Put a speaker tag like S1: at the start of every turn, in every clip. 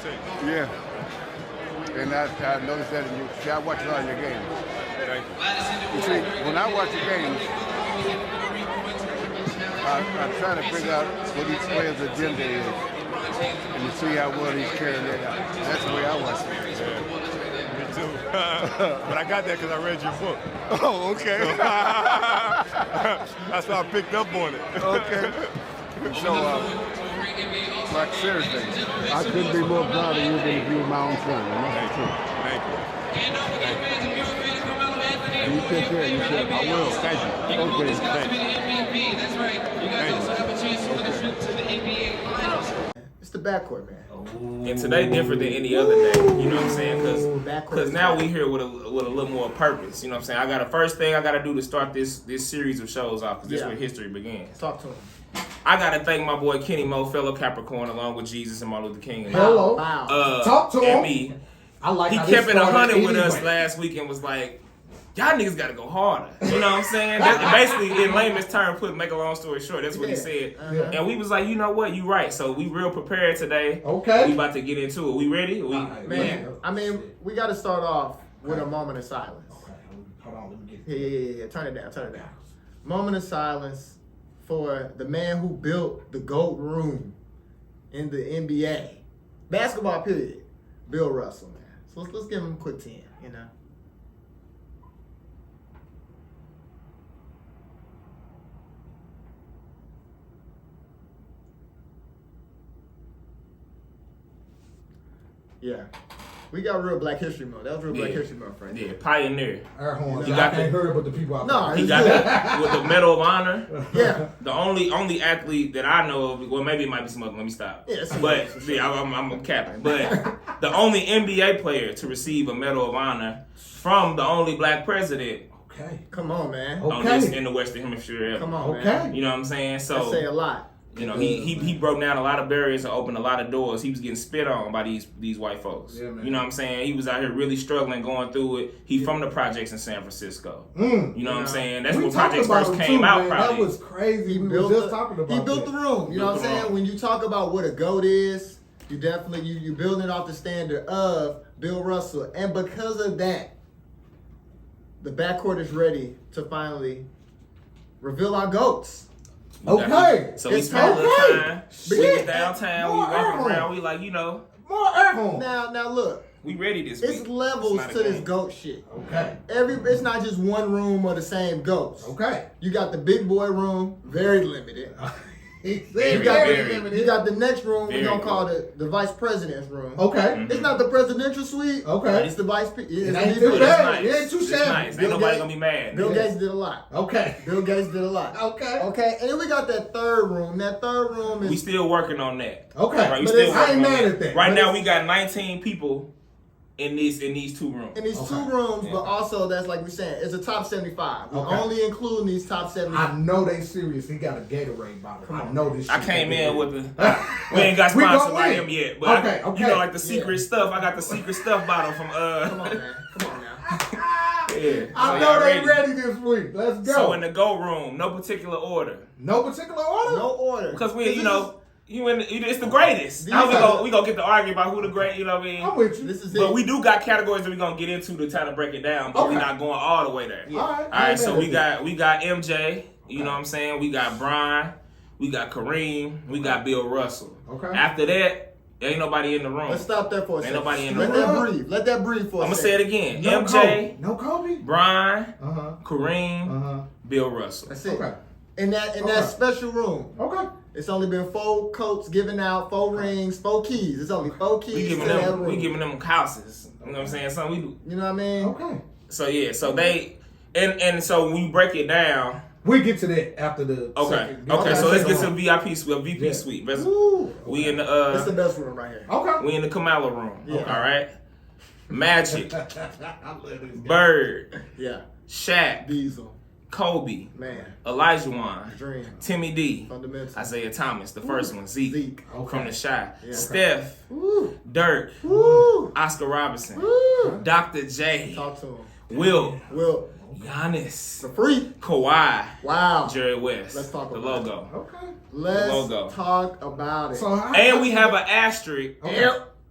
S1: Yeah. And I noticed that in you. See, I watch a lot of your games.
S2: Thank you.
S1: You see, when I watch the games, I try to figure out what each player's agenda is and to see how well he's carrying that out. That's the way I watch it.
S2: Yeah. Me too. But I got that because I read your book.
S1: Oh, okay.
S2: So, that's why I picked up on it.
S1: Okay. So, like seriously, I couldn't be more proud of you than if you were my own son. And that's the truth.
S2: Thank you.
S1: And you take care of yourself. I will.
S2: Thank you.
S1: Okay.
S2: Thank you.
S3: That's right. You guys also have a chance to win a trip to the NBA Finals.
S4: It's the backcourt, man.
S5: And today different than any other day, you know what I'm saying? Because now we here with a little more purpose, you know what I'm saying? I got a first thing I got to do to start this series of shows off, because this is where history begins.
S4: Talk to him.
S5: I got to thank my boy Kenny Mo, fellow Capricorn, along with Jesus and Martin Luther King. And,
S6: Hello.
S4: Talk to
S5: and
S4: him.
S5: me.
S6: I like
S5: He
S6: how
S5: kept
S6: this
S5: it
S6: started
S5: 100 with us
S6: anyway.
S5: last week and was like, y'all niggas got to go harder. You know what I'm saying? That's basically, in layman's term, make a long story short, that's what he said. And we was like, you know what? You right. So we real prepared today.
S6: Okay.
S5: We about to get into it. We ready?
S4: Man, I mean, we got to start off with a moment of silence.
S6: Okay, hold on, let me get
S4: Yeah. Turn it down. Moment of silence for the man who built the GOAT room in the NBA. Basketball, period. Bill Russell, man. So let's give him a quick 10, you know. Yeah. We got real Black History Month. That was real Black History Month, right?
S5: Yeah, pioneer.
S6: air horns.
S5: You
S6: I
S5: got
S6: can't
S5: the-
S6: hear it, but the people out
S4: No,
S6: there.
S5: He
S4: it's
S5: got
S4: good.
S5: that with the Medal of Honor.
S4: Yeah.
S5: The only athlete that I know of, well, maybe it might be some other. Let me stop.
S4: Yeah, some
S5: but
S4: others, for
S5: yeah, I'm capping. But the only NBA player to receive a Medal of Honor from the only black president
S6: Okay.
S4: Come on, man.
S6: Oh.
S5: on this in the Western Hemisphere ever.
S4: Come on,
S6: Okay.
S4: man.
S5: You know what I'm saying?
S4: That say a
S5: So
S4: lot.
S5: you know he broke down a lot of barriers and opened a lot of doors. He was getting spit on by these white folks.
S6: Yeah, man.
S5: You know what I'm saying? He was out here really struggling, going through it. He from the projects in San Francisco.
S6: Mm.
S5: You know what I'm saying? That's
S6: We
S5: when
S6: talked
S5: projects
S6: about
S5: first
S6: it
S5: came
S6: too,
S5: out.
S6: man.
S5: Probably.
S6: That was crazy. We were just talking about
S4: He built
S6: that.
S4: the room. You know what I'm
S5: Built the
S4: saying?
S5: room.
S4: When you talk about what a GOAT is, you definitely you building it off the standard of Bill Russell. And because of that, the backcourt is ready to finally reveal our GOATs.
S6: Okay.
S5: So we
S4: It's
S5: spent a little
S6: okay.
S5: time.
S6: Shit.
S5: We was downtown. We
S6: More
S5: walking
S6: air
S5: around.
S6: horn.
S5: We like, you know,
S6: More air horns.
S4: Now look,
S5: we ready this
S4: it's
S5: week.
S4: levels
S5: It's not a
S4: to this
S5: game.
S4: GOAT shit.
S6: Okay.
S4: It's not just one room of the same GOATs.
S6: Okay.
S4: You got the big boy room, very limited.
S6: He
S5: Very,
S4: You got,
S5: very
S4: you got the next room we're
S5: Very
S4: gonna call the vice president's room.
S6: Okay.
S4: It's not the presidential suite.
S6: Okay.
S4: It's the vice. It's
S6: It
S4: the
S6: ain't
S4: VP.
S6: too
S5: It's
S6: bad.
S5: nice.
S6: It ain't too
S5: It's
S6: shabby.
S5: nice.
S4: Bill
S5: Ain't nobody
S4: Gates-
S5: gonna be mad.
S4: Bill
S6: Yeah.
S4: Gates did a lot.
S6: Okay.
S4: Bill Gates did a lot.
S6: Okay.
S4: Okay, and then we got that third room. That third room is
S5: We still working on that.
S6: Okay.
S5: Right, we
S4: But
S5: still
S4: it's- I
S5: working
S6: ain't
S5: on
S6: mad at that.
S5: Right
S4: But
S5: now
S4: it's-
S5: we got 19 people in these two rooms.
S4: in these
S6: Okay.
S4: two rooms,
S5: Yeah.
S4: but also that's like we're saying, it's a top 75. We're
S6: Okay.
S4: only including these top 75.
S6: I know they serious. He got a Gatorade bottle.
S4: Come
S6: I
S4: on.
S6: know this.
S5: I
S6: shit
S5: came
S6: got
S5: in
S6: Gatorade.
S5: with the. We ain't got
S6: We
S5: sponsored
S6: gonna
S5: by
S6: win.
S5: them yet, but
S6: Okay,
S5: you know,
S6: okay.
S5: like the secret stuff. I got the secret stuff bottle from
S4: Come on, man. Come on now.
S5: Yeah.
S6: I
S5: So
S6: know
S5: y'all
S6: they ready this week. Let's go.
S5: So in the go room, no particular order,
S6: No particular order.
S4: No order.
S5: because we,
S4: this
S5: you
S4: is-
S5: know, it's the greatest.
S4: These
S5: How
S4: are-
S5: we gonna get to argue about who the great, you know what I mean?
S6: I'm with you.
S4: This is
S5: But
S4: it.
S5: we do got categories that we gonna get into to try to break it down, but we're
S6: Okay.
S5: not going all the way there.
S4: Yeah.
S6: All right.
S5: All right, so we got MJ. You know what I'm saying? We got Brian. We got Kareem. We got Bill Russell.
S6: Okay.
S5: After that, ain't nobody in the room.
S4: Let's stop there for a
S5: Ain't
S4: second.
S5: nobody in the
S4: Let
S5: room.
S4: that breathe. Let that breathe for a
S5: I'm gonna
S4: second.
S5: say it again.
S6: No
S5: MJ,
S6: Kobe. No Kobe.
S5: Brian,
S6: Uh huh.
S5: Kareem,
S6: Uh huh.
S5: Bill Russell.
S4: That's it.
S6: Okay.
S4: In that
S6: Okay.
S4: special room,
S6: Okay.
S4: it's only been 4 coats given out, 4 rings, 4 keys. It's only 4 keys
S5: We giving
S4: to that
S5: them.
S4: room.
S5: We giving them houses. You know what I'm saying? Something we do.
S4: You know what I mean?
S6: Okay.
S5: So yeah. So they and so when you break it down.
S6: We get to that after the.
S5: Okay.
S6: second.
S5: Okay. So let's get
S6: second
S5: to VIP suite. VP
S6: Yeah.
S5: suite.
S4: Ooh.
S5: We in
S4: It's
S5: the
S4: the best room right here.
S6: round. Okay.
S5: we in the Kamala room.
S4: Yeah.
S5: All right. Magic,
S6: I love this guy.
S5: Bird,
S4: Yeah.
S5: Shaq,
S4: Diesel.
S5: Kobe,
S4: Man.
S5: Elijah Wan,
S4: Dream.
S5: Timmy D,
S4: Fundamental.
S5: Isaiah Thomas, the first one, Zeke,
S4: Zeke.
S6: Okay.
S5: from the Shy,
S4: Yeah.
S5: Steph,
S4: Woo.
S5: Dirk,
S4: Woo.
S5: Oscar Robinson,
S4: Woo.
S5: Dr. J,
S4: Talk to him.
S5: Will,
S4: Will.
S5: Giannis,
S4: The free.
S5: Kawhi,
S4: Wow.
S5: Jerry West,
S4: Let's talk
S5: the
S4: about
S5: logo.
S6: Okay.
S4: Let's
S5: logo.
S4: talk about it.
S6: So how,
S5: And we have an asterisk
S6: Okay.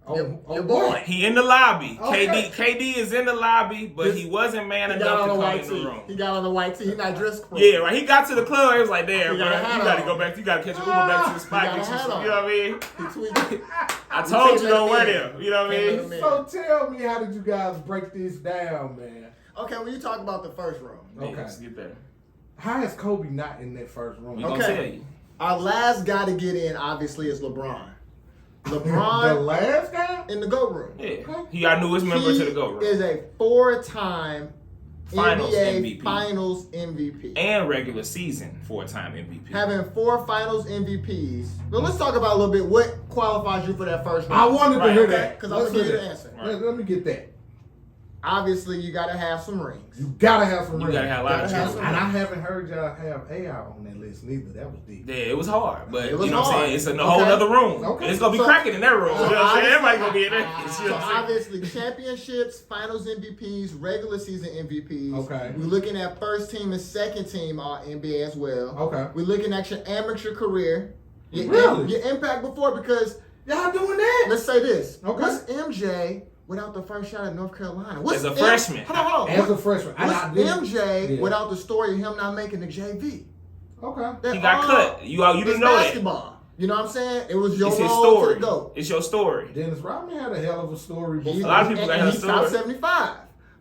S4: Your boy.
S5: He in the lobby.
S6: Okay.
S5: KD is in the lobby, but he wasn't man
S4: He got
S5: enough
S4: on
S5: to
S4: the
S5: come
S4: white
S5: in the
S4: tee.
S5: room.
S4: He got on the white tee. He not dressed for
S5: Yeah, right. He got to the club. He was like, "Damn,
S4: He
S5: bro,
S4: got a
S5: you
S4: hat
S5: got to
S4: on.
S5: go back. You got to catch an Uber back to the spot.
S4: got a
S5: Get you
S4: hat
S5: some,
S4: on.
S5: you know what I mean?
S4: He tweeted.
S5: I told you
S4: Can't
S5: don't
S4: let
S5: wear
S4: him in.
S5: them. You know what I
S4: Can't let
S5: mean?
S4: him in.
S6: So tell me, how did you guys break this down, man?
S4: Okay, when you talk about the first room,
S6: Okay.
S5: Let's get there.
S6: How is Kobe not in that first room?
S5: We gonna
S4: Okay.
S5: tell you.
S4: our last guy to get in obviously is LeBron.
S6: The
S4: LeBron
S6: last guy?
S4: in the GOAT room.
S5: Yeah, he our newest member to the GOAT room.
S4: He is a 4-time
S5: Finals
S4: NBA
S5: MVP.
S4: Finals MVP.
S5: And regular season 4-time MVP.
S4: Having 4 Finals MVPs. Now let's talk about a little bit what qualifies you for that first round.
S6: I wanted to
S5: Right,
S6: hear
S5: okay.
S6: that.
S4: Because I'm
S6: Let's
S4: going to
S6: hear
S4: give you the
S6: that.
S4: answer.
S6: Let me get that.
S4: Obviously, you got to have some rings.
S6: You gotta have some
S5: You
S6: rings.
S5: gotta have a lot of
S4: Gotta have
S5: children.
S6: And I haven't heard y'all have AI on that list neither. That was deep.
S5: Yeah, it was hard, but
S4: It was
S5: you know what I'm
S4: hard.
S5: saying? It's a
S4: Okay.
S5: whole other room.
S6: Okay.
S5: It's gonna be
S4: So-
S5: cracking in that room. You know what I'm saying? Everybody gonna be in there. You
S4: So
S5: know what I'm saying?
S4: obviously, championships, finals MVPs, regular season MVPs.
S6: Okay.
S4: We're looking at first team and second team All NBA as well.
S6: Okay.
S4: We're looking at your amateur career, your,
S6: Really?
S4: your impact before. Because
S6: Y'all doing that?
S4: let's say this:
S6: Okay.
S4: what's MJ without the first shot at North Carolina? What's
S5: As a freshman.
S4: Hold on.
S6: As a freshman.
S4: What's
S6: I didn't-
S4: MJ
S6: Yeah.
S4: without the story of him not making the JV?
S6: Okay.
S4: That
S5: He got
S4: all
S5: cut. You
S4: is
S5: didn't know that.
S4: basketball. You know what I'm saying? It was your
S5: It's his
S4: role
S5: story.
S4: to go.
S5: It's your story.
S6: Dennis Rodman had a hell of a story before.
S5: A lot of people got
S4: and
S5: her
S4: he's top
S5: story.
S4: 75.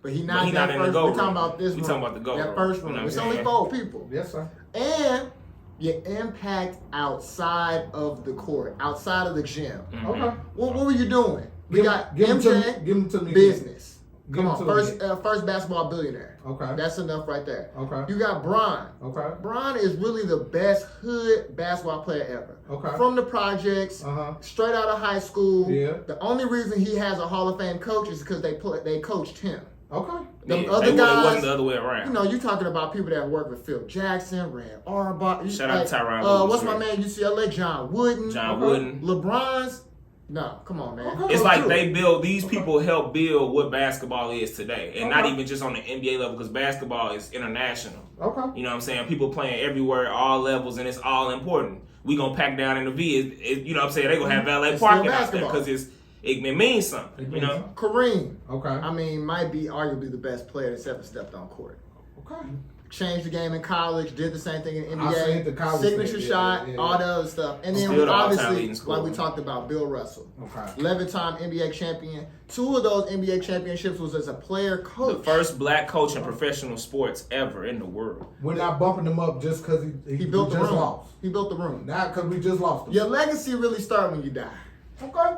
S4: But he not,
S5: he not
S4: that
S5: in the
S4: first.
S5: GOAT
S4: We're talking
S5: room.
S4: about this
S5: We
S4: room.
S5: talking about the GOAT
S4: that
S5: room.
S4: first
S5: You
S4: room.
S5: know what
S4: It's
S5: I'm
S4: only
S5: saying?
S4: 4 people.
S6: Yes, sir.
S4: And your impact outside of the court, outside of the gym.
S6: Okay.
S4: What were you doing? We got
S6: give him to me.
S4: MJ,
S6: Give him to me.
S4: business.
S6: Give
S4: Come
S6: him
S4: on,
S6: to me.
S4: first basketball billionaire.
S6: Okay.
S4: That's enough right there.
S6: Okay.
S4: You got Bron.
S6: Okay.
S4: Bron is really the best hood basketball player ever.
S6: Okay.
S4: From the projects,
S6: Uh-huh.
S4: straight out of high school.
S6: Yeah.
S4: The only reason he has a Hall of Fame coach is because they coached him.
S6: Okay.
S4: Them
S5: Yeah,
S4: other
S5: it
S4: guys,
S5: wasn't the other way around.
S4: you know, you talking about people that work with Phil Jackson, Red Auerbach.
S5: Shout out to Tyronn Lewis,
S4: What's my
S5: right.
S4: man UCLA? John Wooden.
S5: John
S6: Okay.
S5: Wooden.
S4: LeBron's. No, come on, man.
S6: Okay.
S5: It's
S4: Go
S5: like
S4: through
S5: they
S4: it.
S5: build, these people help build what basketball is today. And not
S6: Okay.
S5: even just on the NBA level, because basketball is international.
S6: Okay.
S5: You know what I'm saying? People playing everywhere, all levels, and it's all important. We gonna pack down in the V. You know what I'm saying? They gonna have valet
S4: It's still
S5: parking out there
S4: basketball.
S5: because it means something.
S6: It
S5: You
S6: means
S5: know?
S6: something.
S4: Kareem.
S6: Okay.
S4: I mean, might be arguably the best player that's ever stepped on court.
S6: Okay.
S4: Changed the game in college, did the same thing in NBA.
S6: I seen the college
S4: signature
S6: thing, yeah,
S4: shot,
S6: yeah, yeah.
S4: all the other stuff. And then
S5: Still the all-time
S4: obviously,
S5: leading scorer.
S4: like we talked about, Bill Russell.
S6: Okay.
S4: 11-time NBA champion. 2 of those NBA championships was as a player coach.
S5: The first black coach in professional sports ever in the world.
S6: We're not bumping him up just because
S4: He built the
S6: just
S4: room.
S6: lost.
S4: He built the room.
S6: Not because we just lost him.
S4: Your legacy really starts when you die.
S6: Okay.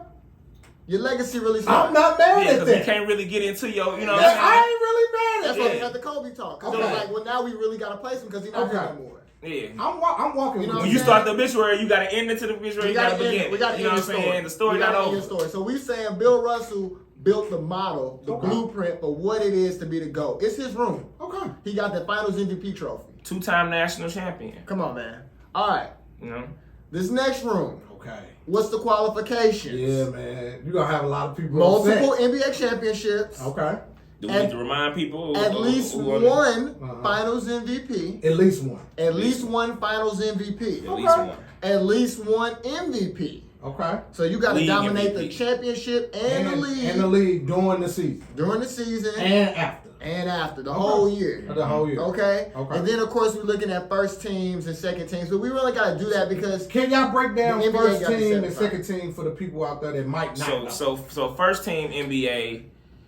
S4: Your legacy really starts.
S6: I'm not mad
S5: Yeah,
S6: at
S5: because we
S6: that.
S5: can't really get into your, you know what
S6: I
S5: I'm
S6: ain't really mad
S4: That's
S6: at
S4: why we
S5: Yeah.
S4: had the Kobe talk. Because it
S6: Okay.
S4: was like, well, now we really got to place him because he's not here
S6: Okay.
S4: anymore.
S5: saying? Yeah.
S6: I'm walking
S4: You know
S6: with
S4: what
S5: When
S4: I'm
S5: you
S4: saying?
S5: start the obituary, you got to end it to the obituary. You got to begin it.
S4: We got to
S5: You know
S4: end
S5: what
S4: the
S5: I'm
S4: story.
S5: saying? The story
S4: We
S5: not
S4: gotta end the
S5: over.
S4: story. So we saying Bill Russell built the model, the
S6: Okay.
S4: blueprint for what it is to be the GOAT. It's his room.
S6: Okay.
S4: He got the Finals MVP trophy.
S5: 2-time national champion.
S4: Come on, man. All right.
S5: You know?
S4: This next room.
S6: Okay.
S4: What's the qualifications?
S6: Yeah, man. You're going to have a lot of people
S4: Multiple
S6: upset.
S4: NBA championships.
S6: Okay.
S5: Do we
S4: At-
S5: need to remind people?
S4: At least
S5: who
S4: one
S6: Uh-huh.
S4: Finals MVP.
S6: At least one.
S4: At least one Finals MVP.
S5: At least
S6: Okay.
S5: one.
S4: At least one MVP.
S6: Okay.
S4: So you got to
S5: League
S4: dominate the
S5: MVP.
S4: championship and the league
S6: And the league during the season.
S4: during the season
S6: And after.
S4: and after the
S6: Okay.
S4: whole year.
S6: The whole year.
S4: Okay?
S6: Okay.
S4: And then, of course, we're looking at first teams and second teams. But we really got to do that because
S6: Can y'all break down
S4: The NBA
S6: first
S4: got the
S6: team and
S4: 75.
S6: second team for the people out there that might not know?
S5: So first team NBA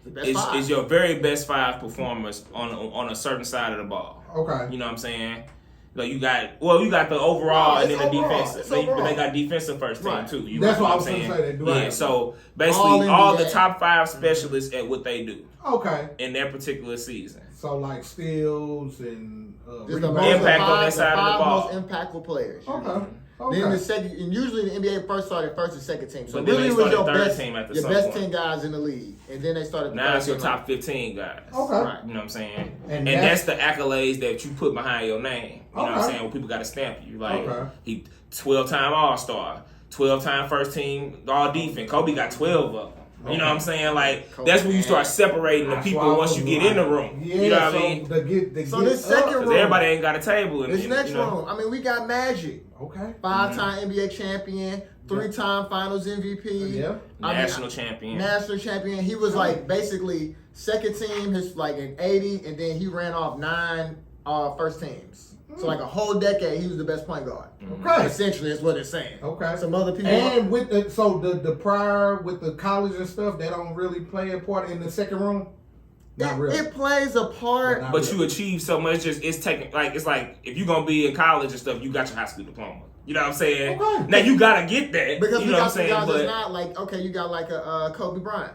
S4: the best five.
S5: is your very best 5 performers on a certain side of the ball.
S6: Okay.
S5: You know what I'm saying? Like you got the overall
S4: No,
S5: and
S4: it's
S5: then the
S4: overall.
S5: defensive.
S4: It's
S5: But
S4: overall.
S5: they got defensive first team
S4: Right.
S5: too. You
S6: That's
S5: know
S6: what I
S5: I'm
S6: was gonna
S5: saying?
S6: say, they do
S5: Yeah.
S6: right.
S5: So
S4: All
S5: basically, all the
S4: NBA.
S5: top 5 specialists at what they do
S6: Okay.
S5: in their particular season.
S6: So like steals and
S4: Just the
S6: rebounds.
S4: most
S5: Impact on
S4: five-
S5: that side of the
S4: 5
S5: ball.
S4: most impactful players.
S6: Okay. Okay.
S4: Then the second, and usually the NBA first started first and second team. So
S5: But then
S4: really
S5: they
S4: it was your
S5: started third
S4: best,
S5: team after
S4: your
S5: some
S4: best
S5: point.
S4: 10 guys in the league, and then they started. the
S5: Now
S4: third
S5: it's your
S4: team.
S5: top 15 guys.
S6: Okay.
S4: Right.
S5: You know what I'm saying?
S6: And
S5: And
S6: that's-
S5: that's the accolades that you put behind your name. You know what I'm
S6: Okay.
S5: saying? When people got to stamp you. Like,
S6: Okay.
S5: he 12-time All-Star, 12-time first team All-Defense. Kobe got 12 of them. You know what I'm saying? Like,
S4: Kobe,
S5: that's when you
S4: man.
S5: start separating the
S6: That's
S5: people
S6: why I
S5: once
S6: was
S5: you get
S6: like-
S5: in the room.
S6: Yeah,
S5: You know what
S6: so
S5: I mean?
S6: So
S4: this second
S5: Because
S4: room-
S5: everybody ain't got a table.
S4: This next
S5: you know?
S4: room, I mean, we got Magic,
S6: Okay.
S4: 5-time NBA champion, 3-time Finals MVP.
S6: Yeah.
S5: National champion.
S4: National champion. He was like basically second team, his like in 80, and then he ran off 9 first teams. So like a whole decade, he was the best point guard.
S6: Okay.
S4: Essentially, is what it's saying.
S6: Okay.
S4: Some other people.
S6: And with the prior with the college and stuff, they don't really play a part in the second room. Not really.
S4: It plays a part.
S5: But you achieve so much. Just it's taking it's like if you're gonna be in college and stuff, you got your high school diploma. You know what I'm saying?
S6: Okay.
S5: Now you gotta get that.
S4: Because
S5: you
S4: we
S5: know
S4: got
S5: what I'm
S4: some
S5: saying?
S4: guys
S5: But
S4: that's not like, okay, you got like a Kobe Bryant.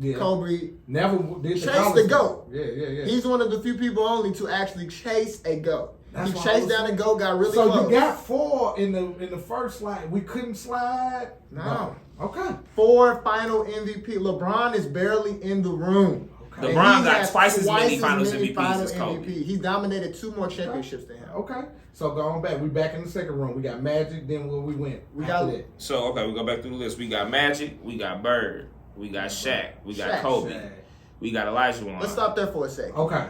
S6: Yeah.
S4: Kobe
S6: Never did
S4: chased
S6: the college
S4: the
S6: thing.
S4: GOAT.
S6: Yeah.
S4: He's one of the few people only to actually chase a GOAT.
S6: That's
S4: He
S6: why I
S4: chased
S6: was
S4: down a
S6: saying.
S4: GOAT, got really
S6: So
S4: close.
S6: you got 4 in the first slide. We couldn't slide.
S4: No.
S6: Okay.
S4: 4 final MVP. LeBron is barely in the room.
S6: Okay.
S4: And
S5: LeBron
S4: he
S5: got
S4: has
S5: twice as many
S4: as
S5: finals
S4: many
S5: MVPs
S4: final
S5: as Kobe.
S4: MVP. He's dominated 2 more championships than him.
S6: Okay. So going back, we back in the second room. We got Magic. Then where we went.
S4: We
S6: after
S4: got-
S6: that.
S5: So okay, we go back through the list. We got Magic, we got Bird, we got Shaq, we got
S4: Shaq.
S5: Kobe,
S6: Shaq.
S5: we got Elijah Wan.
S4: Let's stop there for a second.
S6: Okay.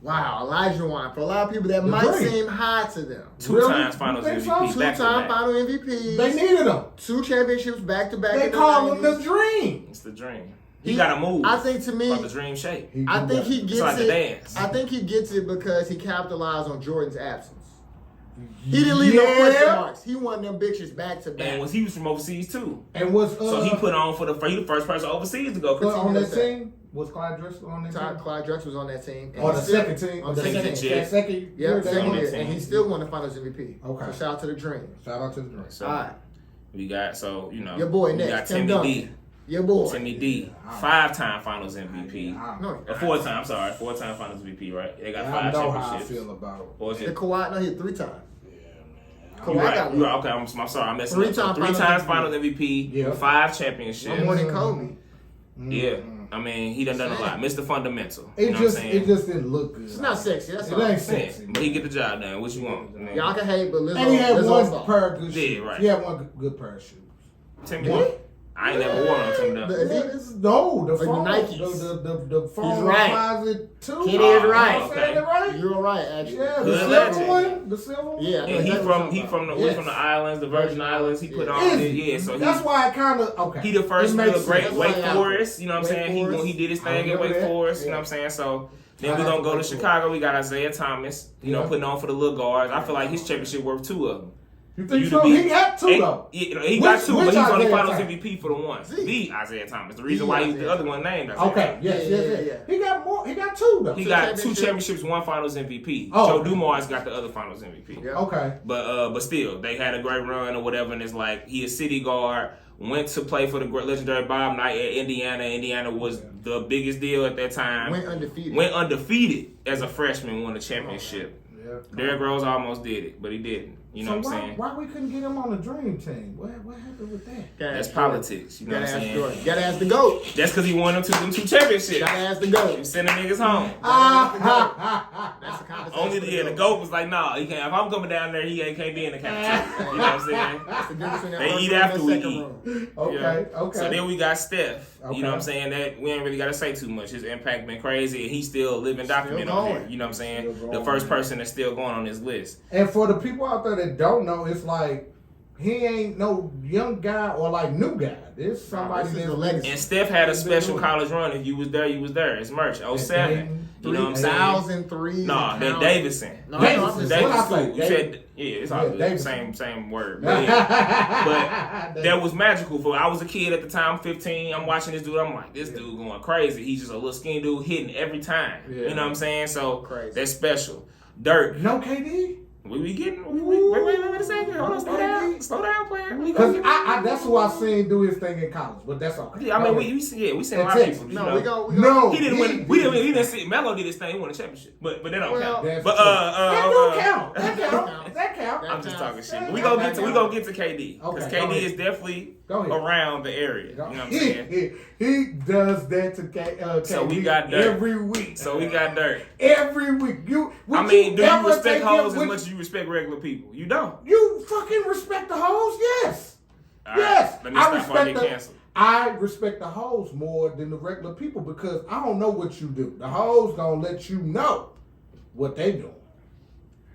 S4: Wow, Elijah Wan. For a lot of people, that
S6: The
S4: might
S6: dream.
S4: seem high to them.
S5: 2
S6: Really?
S5: times Finals
S6: You think so?
S5: MVP, back to
S4: 2-time
S5: back.
S4: final MVPs.
S6: They needed them.
S4: 2 championships back to back.
S6: They
S4: in the
S6: call him the
S4: 90s.
S6: dream.
S5: It's the dream. He gotta move.
S4: I think to me,
S5: from the dream shape.
S4: I think he gets
S5: like the
S4: it.
S5: dance.
S4: I think he gets it because he capitalized on Jordan's absence. He didn't leave no question marks. He won them bitches back to back.
S5: And he was from overseas too.
S6: And was
S5: So he put on he the first person overseas to go.
S6: on that
S5: Continue.
S6: team? Was Clyde Drexler on that
S4: Todd
S6: team?
S4: Clyde Drexler was on that team. And
S6: On
S4: he
S6: the
S4: still-
S6: second team?
S4: On the
S5: Second
S4: second
S5: team.
S4: team.
S6: That second
S4: Yep,
S6: year?
S4: second
S5: on
S4: year.
S5: that
S4: And he
S5: team.
S4: still won the Finals MVP.
S6: Okay.
S4: So shout out to the Dream.
S6: Shout out to the Dream.
S5: So
S4: All right.
S5: we got
S4: Your boy
S5: we
S4: next,
S5: got
S4: Tim
S5: Timmy D.
S4: Duncan. Your boy.
S5: Timmy D. 5-time Finals MVP.
S4: No,
S5: 4-time, sorry, 4-time Finals MVP, right? They got
S6: I
S5: 5
S6: know how I
S5: championships.
S6: feel about it.
S5: Or is
S4: the
S5: it?
S4: Kawhi, no, he hit 3 times.
S5: You're
S4: Kawhi
S5: right.
S4: got
S5: You're right. Okay, I'm sorry. I'm messing up.
S4: 3-time
S5: 3
S4: Finals
S5: times
S4: MVP.
S5: Finals MVP.
S6: Yeah.
S5: 5 championships.
S4: one more than Kobe.
S5: Yeah. I mean, he done a lot. Mr. Fundamental.
S6: It
S5: You know
S6: just
S5: what I'm saying?
S6: it just didn't look good.
S4: It's not sexy. That's
S6: It
S4: all.
S6: ain't
S5: Yeah,
S6: sexy.
S5: but he get the job done. What you want? Man.
S4: Y'all can hate, but Lizzo,
S6: And he had
S4: Lizzo's
S6: one
S4: fault.
S6: pair of good
S5: Yeah,
S6: shoes.
S5: right.
S6: He had one good pair of shoes.
S5: Timmy
S6: One.
S5: D. I ain't never worn on Timmy
S4: The
S5: Duncan.
S4: Adidas?
S6: No, the
S4: Or the
S6: phone,
S4: Nikes.
S6: the phone
S4: He's right.
S6: closet too.
S4: Kid is right.
S6: I'm saying it right.
S4: You're right, actually.
S6: Yeah, the
S5: Good
S6: silver
S5: legend.
S6: one. The silver one.
S4: Yeah.
S5: And he
S4: Exactly what I'm
S5: from the
S6: Yes.
S5: from the islands, the Virgin Islands. He put
S4: Yeah.
S5: on
S6: Is
S5: it.
S6: he?
S5: Yeah, so
S6: That's
S5: he
S6: why I kind of okay.
S5: he the first
S6: It
S5: real
S6: makes
S5: great
S6: sense.
S5: Wake
S4: That's why I-
S5: Forest. You know what I'm
S4: Wake
S5: saying? He
S4: Forest.
S5: did his
S6: I
S5: thing at
S6: remember
S5: Wake
S6: that.
S5: Forest. You know
S6: Yeah.
S5: what I'm saying? So then
S6: Shout
S5: we
S6: out
S5: gonna
S6: to
S5: go to
S6: Wake
S5: Chicago. We got Isaiah Thomas. You know,
S6: Yeah.
S5: putting on for the little guards. I feel like his championship worth 2 of them.
S6: You think
S5: You
S6: so?
S5: to be-
S6: He got 2 though.
S5: Yeah, he got
S6: Which-
S5: 2,
S6: which
S5: but he's on the
S6: Isaiah
S5: Finals
S6: Thomas?
S5: MVP for the one.
S4: Z.
S5: The Isaiah Thomas. The reason
S4: The
S5: why he's
S4: Isaiah
S5: the other one named Isaiah
S6: Okay.
S5: Thomas.
S6: Yes.
S4: Yeah.
S6: He got more. He got 2 though.
S5: He
S4: Two
S5: got 2
S4: championships.
S5: championships, 1 Finals MVP.
S6: Oh,
S5: Joe
S6: okay.
S5: Dumars got the other Finals MVP.
S4: Yeah.
S6: Okay.
S5: But still, they had a great run or whatever, and it's like he a city guard, went to play for the legendary Bob Knight at Indiana. Indiana was the biggest deal at that time.
S4: Went undefeated.
S5: Went undefeated as a freshman, won the championship.
S6: Yeah.
S5: Derrick Rose almost did it, but he didn't. You know
S6: So
S5: what I'm saying?
S6: why we couldn't get him on the dream team? What happened with that?
S4: Gotta
S5: That's
S4: ask Jordan.
S5: politics. You know
S4: Gotta
S5: what I'm
S4: ask
S5: saying?
S4: Jordan. Gotta ask the GOAT.
S5: That's because he won them 2 championships.
S4: Gotta ask the
S5: He
S4: GOAT.
S5: sending niggas home.
S4: That's the conversation.
S5: Only
S4: for
S5: the GOAT was like, nah, he can't. If I'm coming down there, he can't be in the cafeteria. You know what I'm saying?
S4: That's the difference in that
S5: They
S4: first
S5: eat
S4: room and
S5: after we
S4: second
S5: eat.
S4: room.
S6: Okay.
S5: Yeah.
S6: Okay.
S5: So then we got Steph.
S6: Okay.
S5: You know what I'm saying? That we ain't really got to say too much. His impact been crazy, and he's still living document on
S4: going.
S5: here. You know what I'm saying?
S6: Still
S5: The
S6: going,
S5: first
S6: man.
S5: person that's still going on this list.
S6: And for the people out there that don't know, it's like he ain't no young guy or like new guy. This somebody
S4: this is
S6: that's
S4: a legacy.
S5: And Steph had a
S6: He's been
S5: special
S6: doing it.
S5: college run. If you was there, you was there. It's merch. 07. You know what I'm saying?
S4: 3,003.
S5: Nah, that Davidson.
S4: No,
S6: Davidson.
S4: no, I'm just
S6: What I
S5: Davidson.
S6: say?
S5: You said, yeah, it's all
S6: Yeah,
S5: good.
S6: Davidson.
S5: Same word. But, yeah. But that was magical. For I was a kid at the time, 15. I'm watching this dude. I'm like, this dude going crazy. He's just a little skinny dude hitting every time.
S6: Yeah.
S5: You know what I'm saying? So
S4: Crazy.
S5: that's special. Dirk.
S6: No KD?
S5: We getting. Wait a second. Hold on. Slow down, player. We
S6: Because
S5: gonna
S6: I that's who I seen do his thing in college, but that's okay.
S5: Yeah, I mean,
S6: Go ahead.
S5: we seen a lot of
S6: Texas.
S5: people. You
S4: No,
S5: know.
S4: we go.
S6: No,
S5: He didn't win. He didn't see. Melo did his thing. He won a championship, but that don't
S4: Well,
S5: count.
S6: That's
S5: But
S6: true. that do count. That count. That count.
S5: I'm just talking shit.
S4: That
S5: But we gonna get to KD because
S6: Okay, go
S5: KD
S6: ahead.
S5: is definitely
S6: Go ahead.
S5: around the area. You know what I'm saying?
S6: He does that to KD
S5: So we got Dirk.
S6: every week.
S5: So we got Dirk.
S6: Every week.
S5: I mean, do you
S6: ever
S5: respect
S6: take him
S5: hoes as
S6: with-
S5: much as you respect regular people? You don't.
S6: You fucking respect the hoes? Yes.
S5: All right,
S6: Yes.
S5: let me stop before I get
S6: the,
S5: canceled.
S6: I respect the hoes more than the regular people because I don't know what you do. The hoes gonna let you know what they doing.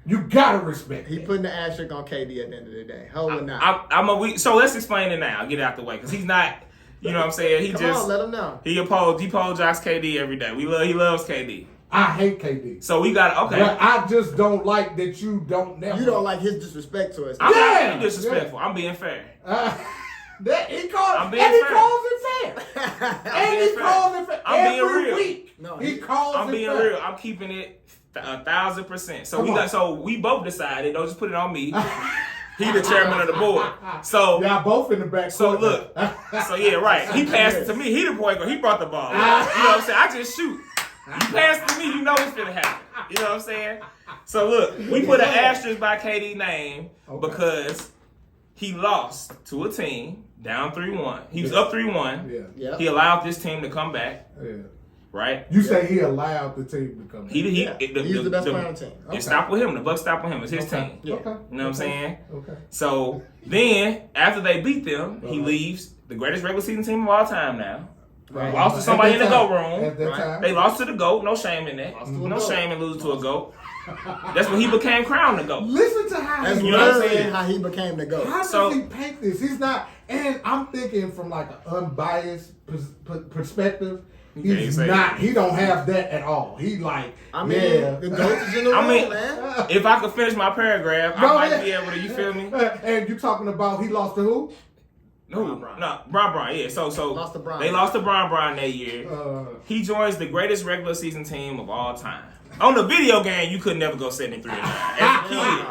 S6: You gotta respect.
S4: He
S6: that.
S4: putting the asterisk on KD at the end of the day. Hold or not.
S5: So let's explain it now. Get it out the way because he's not. You know what I'm saying? He
S4: Come
S5: just
S4: on, let him know.
S5: he apologized KD every day. He loves KD.
S6: I hate KD.
S5: So we got okay.
S6: But I just don't like that you don't never.
S4: You don't like his disrespect to us.
S5: I'm not being disrespectful. I'm being fair.
S6: He calls
S5: I'm being
S6: and
S5: fair.
S6: he calls it fair. And he calls it fair.
S5: I'm being
S6: Every
S5: real.
S6: week.
S4: No,
S6: he calls
S5: I'm
S6: it
S5: being
S6: fair.
S5: real. I'm keeping it 1,000%. So we both decided. Don't just put it on me. He the chairman of the board. So
S6: y'all both in the back.
S5: So look. So yeah, right. He passed it to me. He the point guard. He brought the ball. You know what I'm saying? I just shoot. You pass it to me, you know it's gonna happen. You know what I'm saying? So look, we put an asterisk by KD's name because he lost to a team down 3-1. He was up 3-1.
S6: Yeah.
S5: He allowed this team to come back.
S6: Yeah.
S5: Right?
S6: You say he allowed the team to come back.
S4: He's the best player on the team.
S5: It stopped with him. The buck stopped with him. It's his team.
S4: Yeah.
S6: Okay.
S5: You know what I'm saying?
S6: Okay.
S5: So then, after they beat them, he leaves the greatest regular season team of all time now.
S4: Right.
S5: Lost to somebody in the GOAT room.
S6: At that time.
S5: They lost to the GOAT. No shame in that. No shame in losing to a GOAT. That's when he became crowned the GOAT.
S6: Listen to how
S4: That's
S6: he
S4: literally how he became the GOAT.
S6: How does he paint this? He's not, and I'm thinking from like an unbiased perspective. He's not. He don't have that at all. He like.
S4: I mean, the GOAT is in the room, man.
S5: If I could finish my paragraph, I might be able to. You feel me?
S6: And you talking about he lost to who?
S5: Bron. Yeah. So
S4: lost to Bron.
S5: They lost to Bron that year. He joins the greatest regular season team of all time. On the video game, you could never go 73 and 9. As a kid.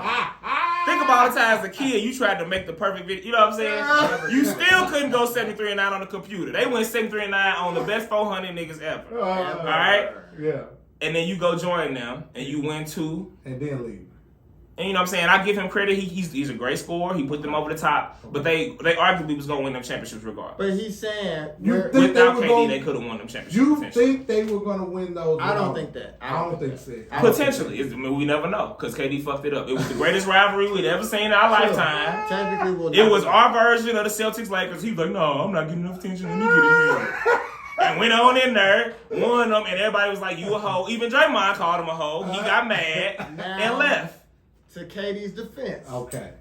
S5: Think about the time as a kid you tried to make the perfect video. You know what I'm saying? You still couldn't go 73 and 9 on the computer. They went 73 and 9 on the best 400 niggas ever. All right?
S6: Yeah.
S5: And then you go join them and you win 2.
S6: And then leave.
S5: And you know what I'm saying? I give him credit. He's a great scorer. He put them over the top. But they arguably was going to win them championships regardless.
S4: But he's saying
S5: without KD, they could have won them championships.
S6: You think they were going to win those?
S4: I don't think that.
S6: I don't think so.
S5: Potentially. We never know because KD fucked it up. It was the greatest rivalry we'd ever seen in our lifetime.
S4: Technically,
S5: it was our version of the Celtics-Lakers. He was like, no, I'm not getting enough attention. Let me get in here. And went on in there, won them, and everybody was like, you a hoe. Even Draymond called him a hoe. He got mad and left.
S4: To KD's defense.
S6: Okay.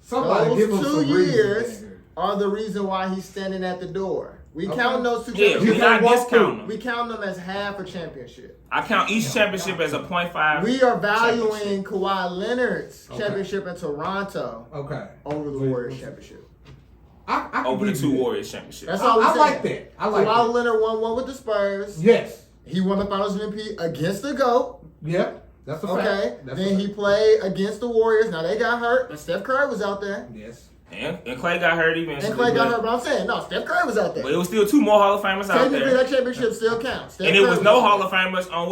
S6: Somebody give him
S4: those 2
S6: some
S4: years are the reason why he's standing at the door. We count those 2
S5: championships. Yeah, we not discount them.
S4: We count them as half a championship.
S5: I count each championship as a 0.5.
S4: We are valuing Kawhi Leonard's championship in Toronto over the Warriors championship.
S6: I
S5: over the 2 Warriors championships.
S4: That's all
S6: I like that. I like
S4: Kawhi
S6: that.
S4: Leonard won one with the Spurs.
S6: Yes.
S4: He won the Finals MVP against the GOAT.
S6: Yep. That's a fact.
S4: Okay.
S6: That's
S4: then he played against the Warriors. Now they got hurt, but Steph Curry was out there.
S6: Yes.
S5: And Clay got hurt eventually.
S4: And Clay got hurt, but I'm saying, no, Steph Curry was out there.
S5: But it was still 2 more Hall of Famers out
S4: Technically,
S5: there.
S4: that championship still counts.
S5: And it was no Hall of Famers on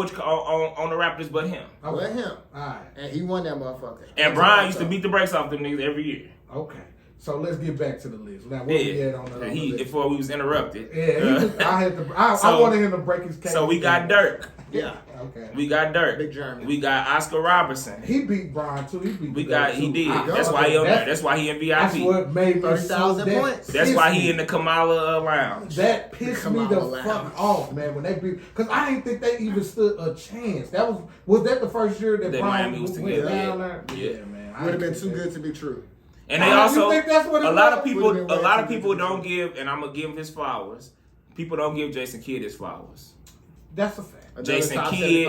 S5: the Raptors but him.
S4: But him.
S6: All right.
S4: And he won that motherfucker.
S5: And Brian used to beat the brakes off them niggas every year.
S6: Okay. So let's get back to the list. Now, what we had on the list?
S5: Before we was interrupted.
S6: Yeah, I wanted him to break his case.
S5: So we got Dirk.
S4: Yeah.
S6: Okay.
S5: We got Dirk.
S4: Big German.
S5: We got Oscar Robertson.
S6: He beat Brian too. He did.
S5: That's why he on there. That's why he in VIP.
S6: That's what made me
S4: 30,000 points.
S5: That's why he in the Kamala lounge.
S6: That pissed me the fuck off, man. When they beat, because I didn't think they even stood a chance. That was that the first year that Brian
S5: Miami was
S6: went
S5: together.
S6: down there?
S5: Yeah,
S6: man.
S4: Would have been too good to be true.
S5: And they also
S6: you think that's what
S5: a lot of
S4: was?
S5: people don't give, and I'm gonna give him his flowers. People don't give Jason Kidd his flowers.
S6: That's a fact.
S5: Jason Kidd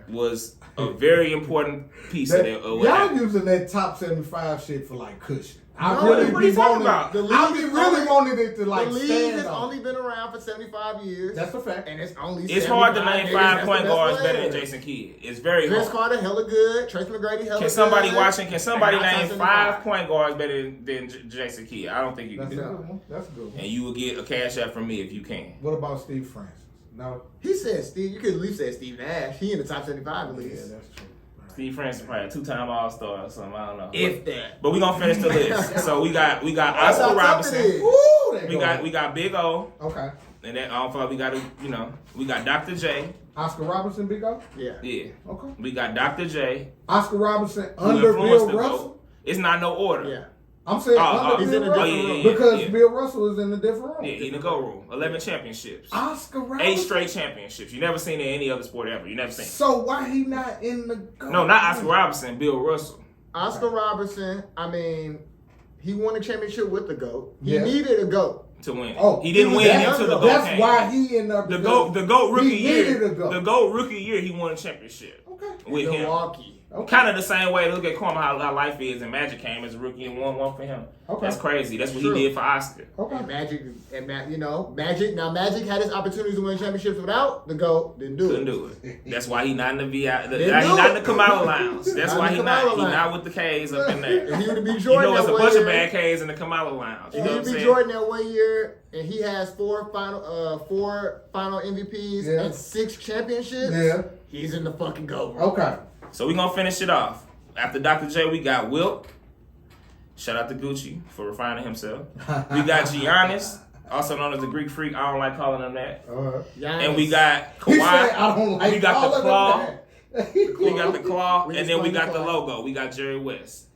S5: was a very important piece of that.
S6: Y'all using that top 75 shit for like cushion.
S5: What are you talking about?
S6: I really wanted it to like
S4: the league
S6: stand
S4: has
S6: on.
S4: only been around for 75 years.
S6: That's a fact.
S4: And it's only
S5: It's hard to
S4: 75
S5: name
S4: niggas
S5: 5
S4: that's
S5: point
S4: the
S5: guards
S4: best
S5: better
S4: player.
S5: than Jason Kidd. It's very
S4: Vince
S5: hard.
S4: Carter, hella good. Trace McGrady, hella good.
S5: Can somebody name 5
S4: 5
S5: point guards better than Jason Kidd? I don't think you can do that.
S6: That's a good one.
S5: And you will get a cash out from me if you can.
S6: What about Steve Francis? No.
S4: He said Steve. You could at least say Steve Nash. He in the top 75 at least.
S6: Yeah, that's true.
S5: Steve Francis probably a 2-time All-Star or something. I don't know.
S4: If that.
S5: But we gonna finish the list. So we got Oscar Robinson.
S6: Ooh,
S5: We got Big O.
S6: Okay.
S5: And then we got we got Dr. J.
S6: Oscar Robinson, Big O?
S4: Yeah.
S5: Yeah.
S6: Okay.
S5: We got Dr. J.
S6: Oscar Robinson
S5: who
S6: under
S5: influenced
S6: Bill
S5: the
S6: Russell?
S5: GOAT. It's not no order.
S4: Yeah.
S6: I'm saying under
S4: he's in
S6: Bill
S4: a
S6: Russell
S4: different room.
S6: because Bill Russell is in a different room.
S5: Yeah, he in the GOAT room. 11 championships.
S6: Oscar
S5: 8
S6: Robertson.
S5: straight championships. You never seen it in any other sport ever. You never seen it.
S6: So why he not in the GOAT?
S5: No, not Oscar Robertson. Bill Russell.
S4: Oscar Robertson, I mean, he won a championship with the GOAT. He
S6: Yeah.
S4: needed a GOAT.
S5: To win.
S6: Oh,
S5: he didn't
S6: was
S5: win
S6: that-
S5: until the GOAT
S6: That's
S5: came.
S6: why he in the
S5: The GOAT rookie
S6: he
S5: year.
S6: needed a GOAT.
S5: The GOAT rookie year, he won a championship
S6: Okay.
S5: with him.
S4: Milwaukee.
S6: Okay.
S5: Kind of the same way. Look at Kwame, how life is, and Magic came as a rookie and won one for him.
S6: Okay.
S5: That's crazy. That's what
S4: True.
S5: he did for Oscar.
S6: Okay.
S4: And Magic. Now Magic had his opportunities to win championships without the GOAT. Didn't do
S5: Couldn't
S4: it.
S5: do it. That's why he not in the VI. He's
S4: Didn't do
S5: not in
S4: it.
S5: the Kamala Lounge. That's
S4: Not
S5: why
S4: in
S5: he
S4: the
S5: not.
S4: Kamala
S5: He
S4: Lounge.
S5: not with the K's up in there.
S4: And he would be
S5: You
S4: Jordan.
S5: know, it's a
S4: that
S5: bunch
S4: one
S5: of
S4: year.
S5: bad K's in the Kamala Lounge. You
S4: And
S5: know
S4: he
S5: what
S4: would
S5: I'm
S4: be
S5: saying?
S4: Jordan that 1 year, and he has four final MVPs
S6: Yeah.
S4: and 6 championships.
S6: Yeah.
S4: He's in the fucking GOAT.
S6: Okay.
S5: So we're gonna finish it off. After Dr. J, we got Wilt. Shout out to Gucci for refining himself. We got Giannis, also known as the Greek Freak. I don't like calling him that. And we got
S6: He said,
S5: Kawhi.
S6: I don't like
S5: We got the
S6: calling
S5: claw.
S6: him that.
S5: We got the claw,
S4: We
S5: and then we
S4: explained
S5: got
S4: the
S5: the
S4: claw.
S5: logo. We got Jerry West.